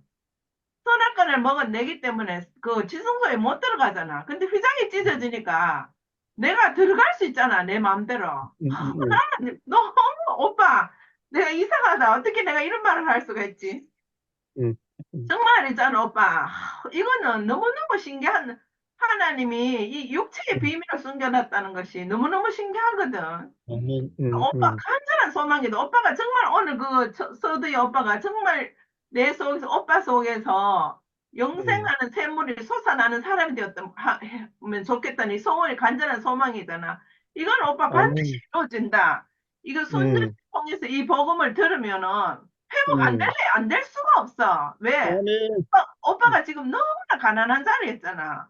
선악과를 먹어내기 때문에 그 지성소에 못 들어가잖아. 근데 휘장이 찢어지니까 내가 들어갈 수 있잖아, 내 마음대로. 나는 너무 오빠, 내가 이상하다. 어떻게 내가 이런 말을 할 수가 있지? 정말이잖아, 오빠. 이거는 너무너무 신기한 하나님이 이 육체의 비밀을 숨겨놨다는 것이 너무너무 신기하거든. 오빠 간절한 소망이다. 오빠가 정말 오늘 서두에 오빠가 정말 내 속에서 오빠 속에서 영생하는 샘물이 솟아나는 사람이 되었으면 좋겠다니 소원이 간절한 소망이잖아. 이건 오빠 반드시 이루어진다. 이거 손을 통해서 이 복음을 들으면은 회복 안 될 수가 없어. 왜? 오빠가 지금 너무나 가난한 자리였잖아.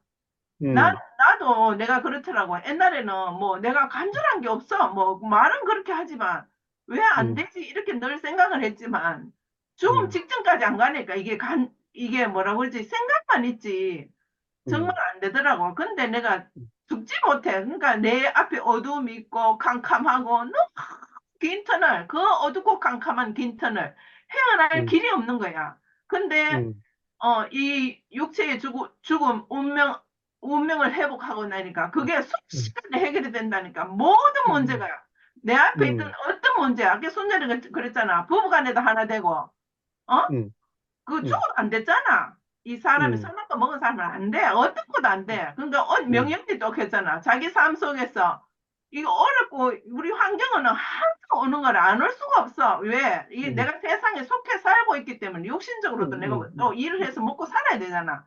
나도 내가 그렇더라고. 옛날에는 뭐 내가 간절한 게 없어. 뭐 말은 그렇게 하지만 왜 안 되지? 이렇게 늘 생각을 했지만 죽음 직전까지 안 가니까 이게 뭐라고 그러지? 생각만 있지. 정말 안 되더라고. 근데 내가 죽지 못해. 그러니까 내 앞에 어두움이 있고 캄캄하고 너무 긴 터널, 그 어둡고 캄캄한 긴 터널 헤어날 길이 없는 거야. 근데 이 육체의 죽음, 운명 운명을 회복하고 나니까 그게 순식간에 해결이 된다니까. 모든 문제가 내 앞에 있던 어떤 문제, 아까 손녀리가 그랬잖아. 부부간에도 하나 되고, 어? 그 죽어도 안 됐잖아. 이 사람이 선악과 먹은 사람은 안 돼. 어떤 것도 안 돼. 그러니까 명령이 또 했잖아. 자기 삶 속에서 이거 어렵고 우리 환경은 항상 오는 걸 안 올 수가 없어. 왜? 이 내가 세상에 속해 살고 있기 때문에 육신적으로도 내가 또 일을 해서 먹고 살아야 되잖아.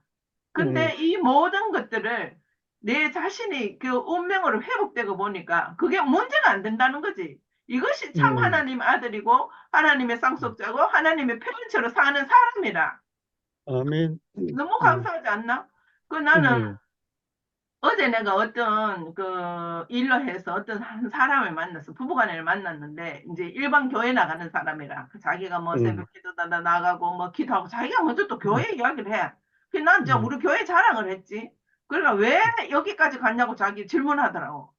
근데 이 모든 것들을 내 자신이 그 운명으로 회복되고 보니까 그게 문제가 안 된다는 거지. 이것이 참 하나님 아들이고 하나님의 쌍속자고 하나님의 표현체로 사는 사람이라. 아멘. 너무 감사하지 않나? 그 나는 어제 내가 어떤 그 일로 해서 어떤 한 사람을 만났어. 부부간을 만났는데 이제 일반 교회 나가는 사람이라 자기가 뭐 새벽 기도다 나가고 뭐 기도하고 자기가 먼저 또 교회 이야기를 해. 그래서 난 이제 우리 교회 자랑을 했지. 그러니까 왜 여기까지 갔냐고 자기 질문하더라고.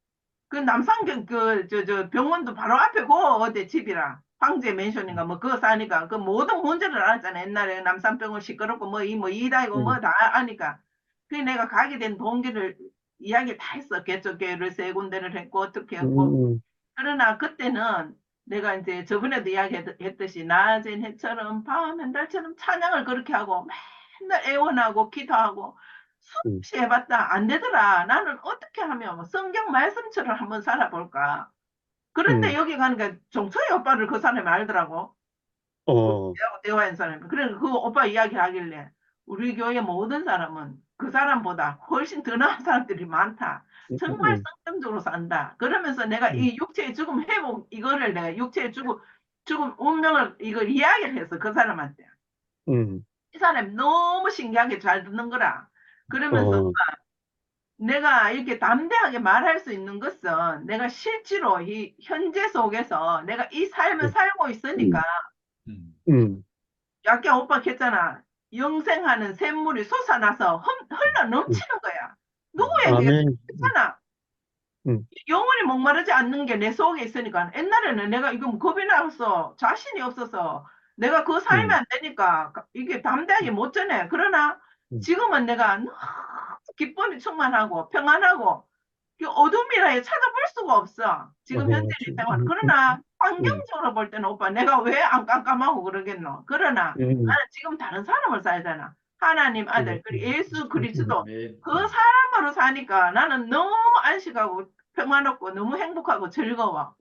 그 남산경 저 병원도 바로 앞에고 어디 집이라 황제 맨션인가 뭐 그거 사니까 그 모든 문제를 알았잖아. 옛날에 남산병원 시끄럽고 뭐 이다이고 뭐 다 아니까. 그 내가 가게 된 동기를 이야기 다 했어. 개척교회를 세 군데를 했고 어떻게 했고. 그러나 그때는 내가 이제 저번에도 이야기했듯이 낮엔 해처럼 밤엔 달처럼 찬양을 그렇게 하고 맨날 애원하고 기도하고 수없이 해봤다. 안 되더라. 나는 어떻게 하면 뭐 성경 말씀처럼 한번 살아볼까. 그런데 여기 가니까 종초이 오빠를 그 사람이 알더라고. 대화한 사람이. 그래 그 오빠 이야기를 하길래 우리 교회 모든 사람은 그 사람보다 훨씬 더 나은 사람들이 많다. 정말 성경적으로 산다. 그러면서 내가 이 육체의 죽음 회복 이거를 내가 육체의 죽음 운명을 이걸 이야기를 했어. 그 사람한테. 이 사람이 너무 신기하게 잘 듣는 거라. 그러면서 내가 이렇게 담대하게 말할 수 있는 것은 내가 실제로 이 현재 속에서 내가 이 삶을 살고 있으니까 아까 오빠 했잖아. 영생하는 샘물이 솟아나서 흘러 넘치는 거야. 누구에게 했잖아. 영원히 목마르지 않는 게 내 속에 있으니까 옛날에는 내가 이거 겁이 나서 자신이 없어서 내가 그거 살면 안 되니까 이게 담대하게 못 전해. 그러나 지금은 내가 너무 기쁨이 충만하고 평안하고 그 어둠이라 찾아볼 수가 없어. 지금 현재 생활. 그러나 환경적으로 볼 때는 오빠 내가 왜 안 깜깜하고 그러겠노. 그러나 나는 지금 다른 사람을 살잖아. 하나님 아들 그리고 예수 그리스도 그 사람으로 사니까 나는 너무 안식하고 평안하고 너무 행복하고 즐거워.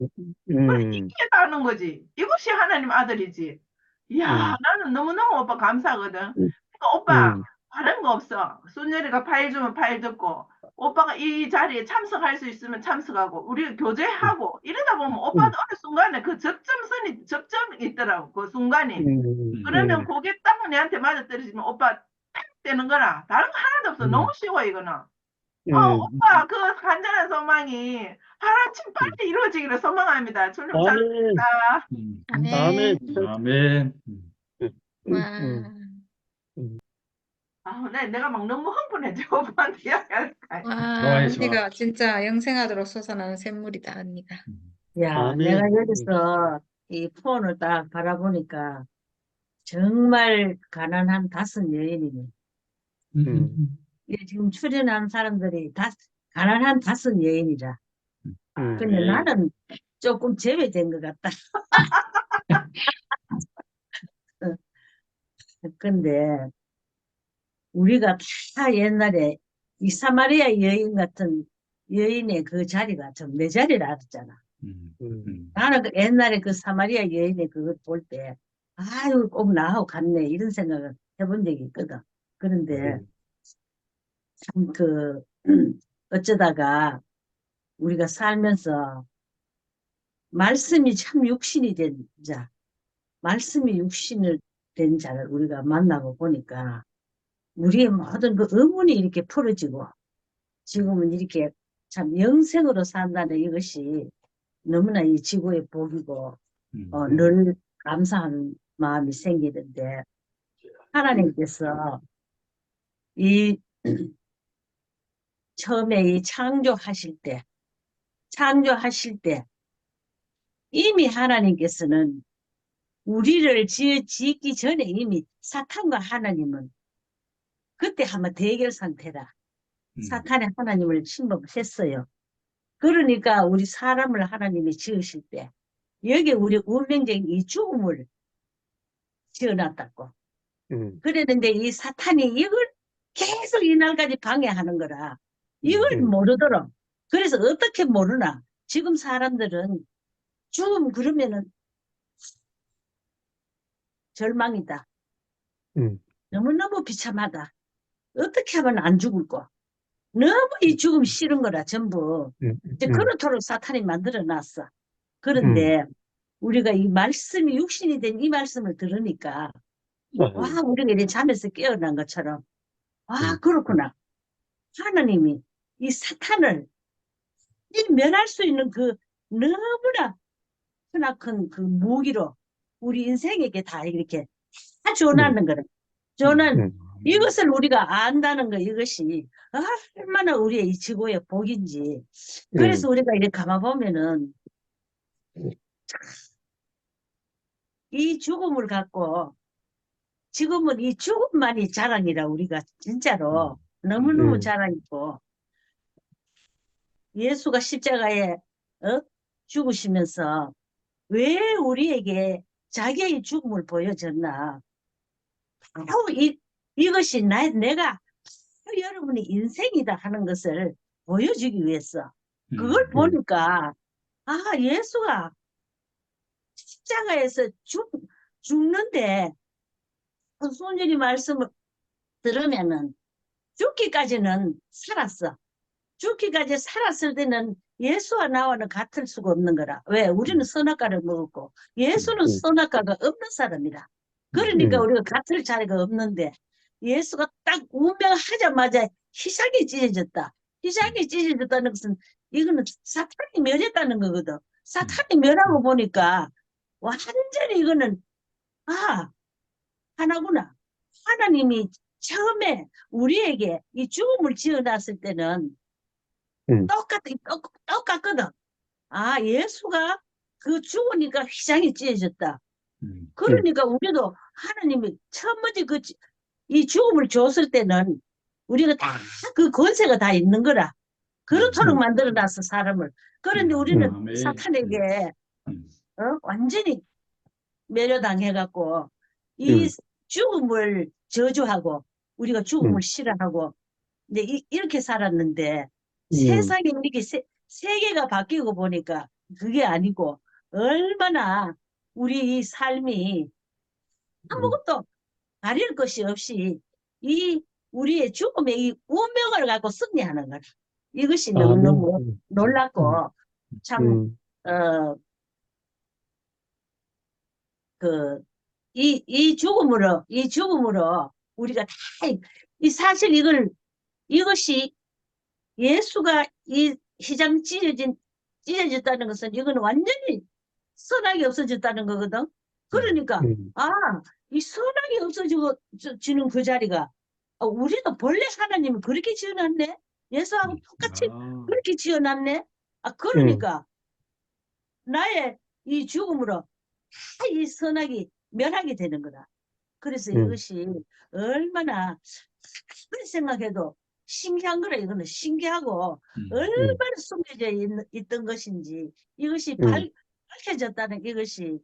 이게 다는 거지. 이것이 하나님 아들이지. 이야 나는 너무너무 오빠 감사하거든. 그러니까 오빠 다른 거 없어. 순열이가 파일 주면 파일 듣고 오빠가 이 자리에 참석할 수 있으면 참석하고 우리 교제하고 이러다 보면 오빠도 어느 순간에 그 접점이 있더라고. 그 순간이. 그러면 그게 딱 내한테 맞아떨어지면 오빠 탁 되는 거라. 다른 거 하나도 없어. 너무 쉬워 이거는. 오빠 그 간절한 소망이 하루아침 빨리 이루어지기를 소망합니다. 주님 잘합니다. 아멘. 아멘. 와. 내가 막 너무 흥분해져. 오빠한테 이야기할까. 와, 언니가 진짜 영생하도록 솟아나는 샘물이다, 언니가. 야, 아멘. 내가 여기서 이 폰을 딱 바라보니까 정말 가난한 다섯 여인이네. 이게 지금 출연한 사람들이 가난한 다섯 여인이라. 근데 나는 조금 제외된 것 같다. 근데 우리가 다 옛날에 이 사마리아 여인 같은 여인의 그 자리가 좀 내 자리를 알았잖아. 나는 옛날에 그 사마리아 여인의 그걸 볼 때, 아유, 꼭 나하고 같네. 이런 생각을 해본 적이 있거든. 그런데, 참 어쩌다가 우리가 살면서 말씀이 참 육신이 된 자, 말씀이 육신을 된 자를 우리가 만나고 보니까 우리의 모든 그 의문이 이렇게 풀어지고 지금은 이렇게 참 영생으로 산다는 이것이 너무나 이 지구의 복이고 늘 감사한 마음이 생기는데 하나님께서 이 처음에 이 창조하실 때 이미 하나님께서는 우리를 짓기 전에 이미 사탄과 하나님은 그때 한번 대결 상태다. 사탄이 하나님을 침범했어요. 그러니까 우리 사람을 하나님이 지으실 때 여기 우리 운명적인 이 죽음을 지어놨다고. 그랬는데 이 사탄이 이걸 계속 이날까지 방해하는 거라 이걸 모르더라. 그래서 어떻게 모르나? 지금 사람들은 죽음 그러면은 절망이다. 너무너무 비참하다. 어떻게 하면 안 죽을까? 너무 이 죽음 싫은 거라 전부. 이제 그렇도록 사탄이 만들어놨어. 그런데 우리가 이 말씀이 육신이 된 이 말씀을 들으니까 와 우리가 이제 잠에서 깨어난 것처럼 와 그렇구나. 하나님이 이 사탄을 면할 수 있는 그 너무나 크나큰 그 무기로 우리 인생에게 다 이렇게 다 줘놨는 거라. 저는 이것을 우리가 안다는 거 이것이 얼마나 우리의 이 지구의 복인지. 그래서 우리가 이렇게 가만보면은 이 죽음을 갖고 지금은 이 죽음만이 자랑이라 우리가 진짜로 너무너무 자랑이고 예수가 십자가에 죽으시면서 왜 우리에게 자기의 죽음을 보여줬나. 바로 이것이 내가 여러분의 인생이다 하는 것을 보여주기 위해서 그걸 보니까 예수가 십자가에서 죽는데 손준이 말씀을 들으면은 죽기까지는 살았어. 죽기까지 살았을 때는 예수와 나와는 같을 수가 없는 거라. 왜? 우리는 선악과를 먹었고 예수는 선악과가 없는 사람이라. 그러니까 우리가 같을 자리가 없는데 예수가 딱 운명하자마자 희생이 찢어졌다. 희생이 찢어졌다는 것은 이거는 사탄이 멸했다는 거거든. 사탄이 멸하고 보니까 완전히 이거는 하나구나. 하나님이 처음에 우리에게 이 죽음을 지어놨을 때는 똑같거든. 예수가 그 죽으니까 휘장이 찢어졌다. 그러니까 우리도 하나님이 처음 먼저 이 죽음을 줬을 때는 우리가 다 그 권세가 다 있는 거라. 그렇도록 만들어놨어 사람을. 그런데 우리는 사탄에게 완전히 매료당해갖고 이 죽음을 저주하고 우리가 죽음을 싫어하고 이제 이렇게 살았는데 세상이 이렇게 세계가 바뀌고 보니까 그게 아니고 얼마나 우리 이 삶이 아무것도 가릴 것이 없이 이 우리의 죽음의 이 운명을 갖고 승리하는 거라. 이것이 너무너무 놀랍고 참 이 죽음으로 우리가 다 사실 이것이 예수가 이 휘장 찢어졌다는 것은 이건 완전히 선악이 없어졌다는 거거든. 그러니까 이 선악이 없어지는 그 자리가 우리도 본래 하나님은 그렇게 지어놨네. 예수하고 똑같이 그렇게 지어놨네. 그러니까 나의 이 죽음으로 이 선악이 멸하게 되는 거다. 그래서 이것이 얼마나 아무리 생각해도 신기한 거라. 이거는 신기하고 얼마나 숨겨져 있던 것인지 이것이 밝혀졌다는 이것이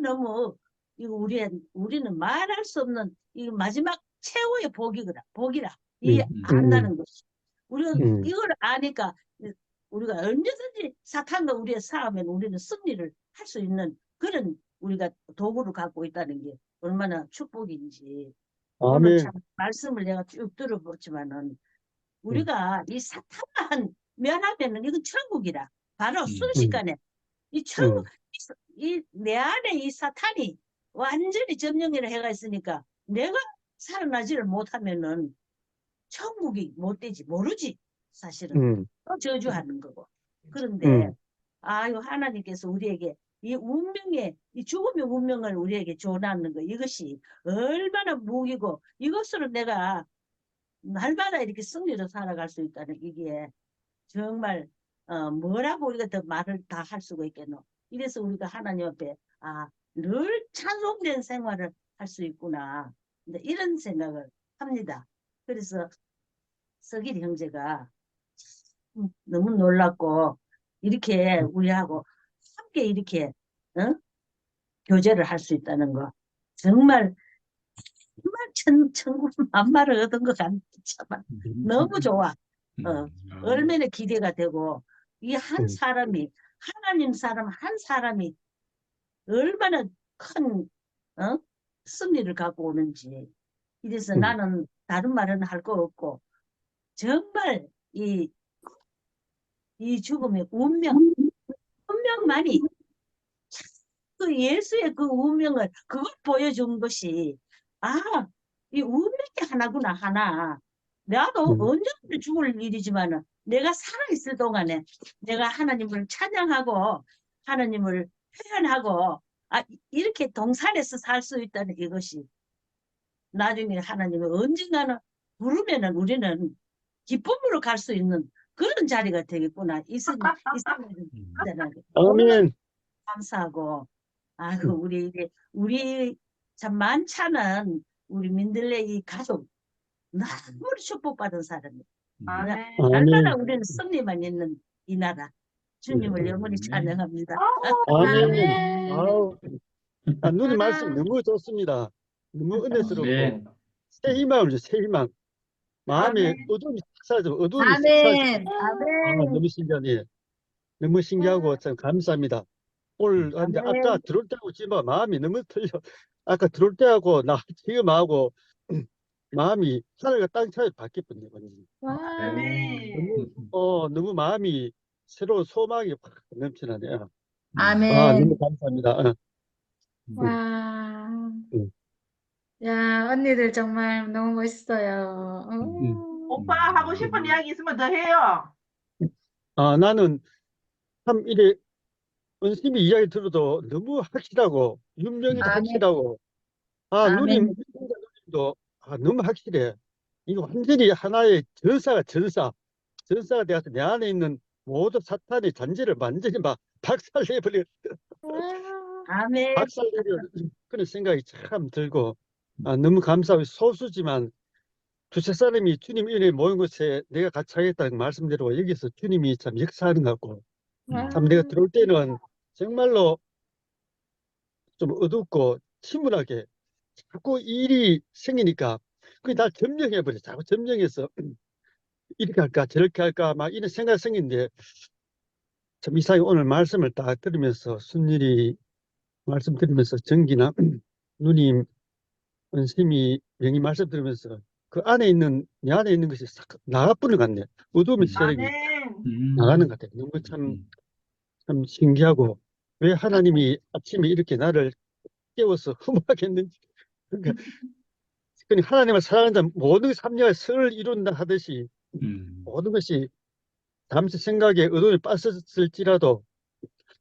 너무 이거 우리는 말할 수 없는 이 마지막 최후의 복이라 이 안다는 것이 우리가 이걸 아니까 우리가 언제든지 사탄과 우리의 싸움에 우리는 승리를 할 수 있는 그런 우리가 도구를 갖고 있다는 게 얼마나 축복인지. 오늘 참 말씀을 내가 쭉 들어보지만은 우리가 이 사탄만 면하면은 이건 천국이라. 바로 순식간에 이 천국 내 안에 이 사탄이 완전히 점령을 해가 있으니까 내가 살아나지를 못하면은 천국이 못 되지. 모르지 사실은. 또 저주하는 거고. 그런데 하나님께서 우리에게 이 죽음의 운명을 우리에게 줘놨는 거 이것이 얼마나 무기고 이것으로 내가 날마다 이렇게 승리로 살아갈 수 있다는 이게 정말 뭐라고 우리가 더 말을 다 할 수가 있겠노. 이래서 우리가 하나님 앞에 늘 찬송된 생활을 할 수 있구나 이런 생각을 합니다. 그래서 서길 형제가 너무 놀랐고 이렇게 우리하고 함께 이렇게 교제를 할 수 있다는 거 정말 천국 만마를 얻은 것 같아. 참 너무 좋아. 얼마나 기대가 되고 이 한 사람이 하나님 사람 한 사람이 얼마나 큰 승리를 갖고 오는지. 이래서 나는 다른 말은 할 거 없고 정말 이 죽음의 운명만이 그 예수의 그 운명을 그걸 보여준 것이 이 운명이 하나구나 하나. 나도 언제든지 죽을 일이지만 내가 살아있을 동안에 내가 하나님을 찬양하고 하나님을 표현하고 이렇게 동산에서 살 수 있다는 이것이 나중에 하나님을 언젠가는 부르면은 우리는 기쁨으로 갈 수 있는 그런 자리가 되겠구나. 이 생각이 아멘. 감사하고 아이고 우리 참 많잖은 우리 민들레이 가족 너무 축복받은 사람이에요. 날마다 우리는 승리만 있는 이 나라 주님을 영원히 찬양합니다. 아멘. 아우, 누님 말씀 너무 좋습니다. 너무 은혜스럽고 새 희망을 줘, 새 희망. 마음에 어둠이 싹 사라져, 어둠이 싹 사라져. 너무 신기하네. 너무 신기하고 참 감사합니다. 오늘 근데 아까 들어올 때하고 지금 마음이 너무 틀려. 아까 들어올 때하고 나 지금하고 마음이 하늘과 땅 차이 바뀌었거든요. 너무 마음이 새로운 소망이 확 넘치네요. 아멘. 너무 감사합니다. 와. 야, 언니들 정말 너무 멋있어요. 오빠 하고 싶은 이야기 있으면 더 해요. 나는 참 이래 은심이 이야기 들어도 너무 확실하고 윤명이도 확실하고 누님도 너무 확실해. 이거 완전히 하나의 전사가 되어서 내 안에 있는 모든 사탄의 잔재를 완전히 막 박살내버려. 아멘. 박살내려 그런 생각이 참 들고 너무 감사하고 소수지만 두세 사람이 주님 이름에 모인 곳에 내가 같이 하겠다는 말씀대로 여기서 주님이 참 역사하는 것 같고 참 내가 들어올 때는 정말로 좀 어둡고 침울하게 자꾸 일이 생기니까 그게 다 점령해버려. 자꾸 점령해서 이렇게 할까 저렇게 할까 막 이런 생각이 생긴데 참 이상하게 오늘 말씀을 딱 들으면서 순일이 말씀 들으면서 정기나 누님 은심이 명의 말씀 들으면서 그 안에 있는 내 안에 있는 것이 싹 나가버리는 것 같네. 어둠의 세력이 나가는 것 같아. 너무 참 신기하고 왜 하나님이 아침에 이렇게 나를 깨워서 흠하겠는지. 그러니까 하나님을 사랑한다 모든 삶의 선을 이룬다 하듯이 모든 것이 잠시 생각에 어둠에 빠졌을지라도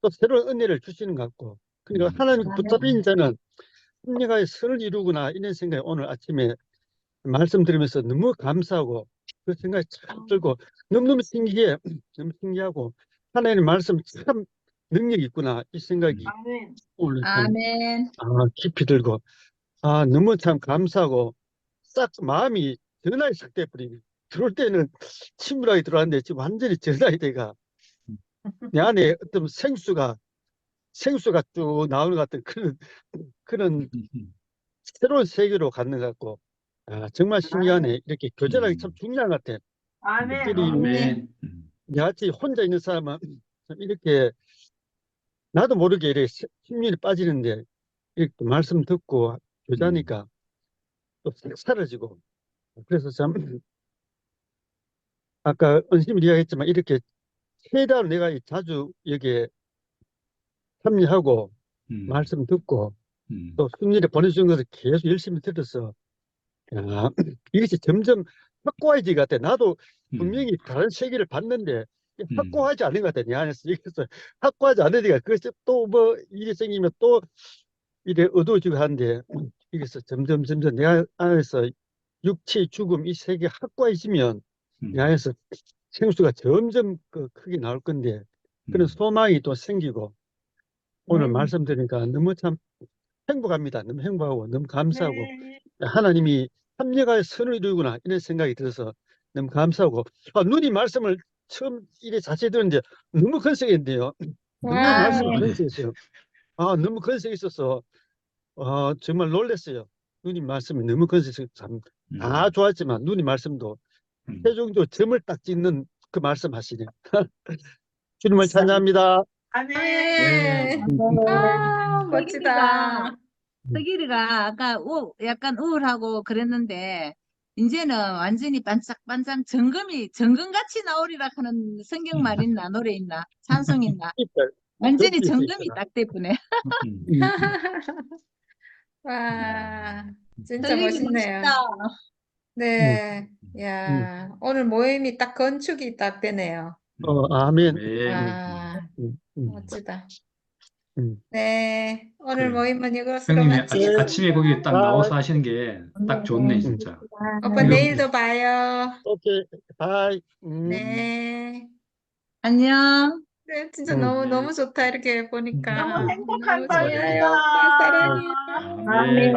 또 새로운 은혜를 주시는 것 같고 그러니까 하나님 붙잡힌 자는 승리가의 선을 이루구나 이런 생각이 오늘 아침에 말씀 들으면서 너무 감사하고 그 생각이 참 들고 너무너무 신기해. 너무 신기하고 하나님의 말씀 참 능력이 있구나 이 생각이 오늘 참 깊이 들고 너무 참 감사하고 싹 마음이 전화이 싹 돼버리네. 들어올 때는 침울하게 들어왔는데 지금 완전히 전화이 돼가 내 안에 어떤 생수가 쭉 나오는 것 같은 그런 새로운 세계로 가는 것 같고 정말 신기하네. 이렇게 교제하기 참 중요한 것 같아. 특별히 같이 혼자 있는 사람은 참 이렇게 나도 모르게 이렇게 심리에 빠지는데 이렇게 말씀 듣고 교제하니까 또 싹 사라지고 그래서 참 아까 은심이 이야기했지만 이렇게 최대한 내가 자주 여기에 참여하고 말씀 듣고 또 순일에 보내주는 것을 계속 열심히 들어서 이것이 점점 확고해지는 것 같아. 나도 분명히 다른 세계를 봤는데 확고하지 않은 것 같아. 내 안에서 여기서 확고하지 않으니까 그것이 또 뭐 일이 생기면 또 이래 어두워지고 하는데 여기서 점점 내 안에서 육체의 죽음 이 세계 확고해지면 내 안에서 생수가 점점 크게 나올 건데 그런 소망이 또 생기고 오늘 말씀 드리니까 너무 참 행복합니다. 너무 행복하고 너무 감사하고 하나님이 합력하여 선을 이루구나 이런 생각이 들어서 너무 감사하고. 누님 말씀을 처음 이래 자세히 들었는데 너무 건색인데요. 누님 와, 말씀이 건색했어요. 너무 건색이 있어서 정말 놀랐어요. 누님 말씀이 너무 건색해서 참 다 좋았지만 누님 말씀도 최종적으로 점을 딱 찍는 그 말씀 하시네요. 주님을 찬양합니다. 아멘. 네. 아, 멋지다. 서기리가 아까 약간 우울하고 그랬는데 이제는 완전히 반짝반짝 정금같이 나오리라 하는 성경 말 있나 노래 있나 찬송 있나 완전히 그 정금이 딱 돼보네. 와, 진짜 서기리 멋있네요. 멋있다. 네. 야, 오늘 모임이 딱 건축이 딱 되네요. 아멘. 와, 멋지다. 음. 네. 오늘 그래요. 모임은 이것으로 형님이 마치겠습니다. 아침에 거기 딱 나와서 하시는 게 딱 좋네, 진짜. 오빠 이거- 내일도 봐요. 오케이. 바이. 네. 안녕. 네, 진짜 음. 너무 좋다. 이렇게 보니까. 너무 행복한 너무 좋아요. 밤입니다. 오빠 사랑해요. 아멘.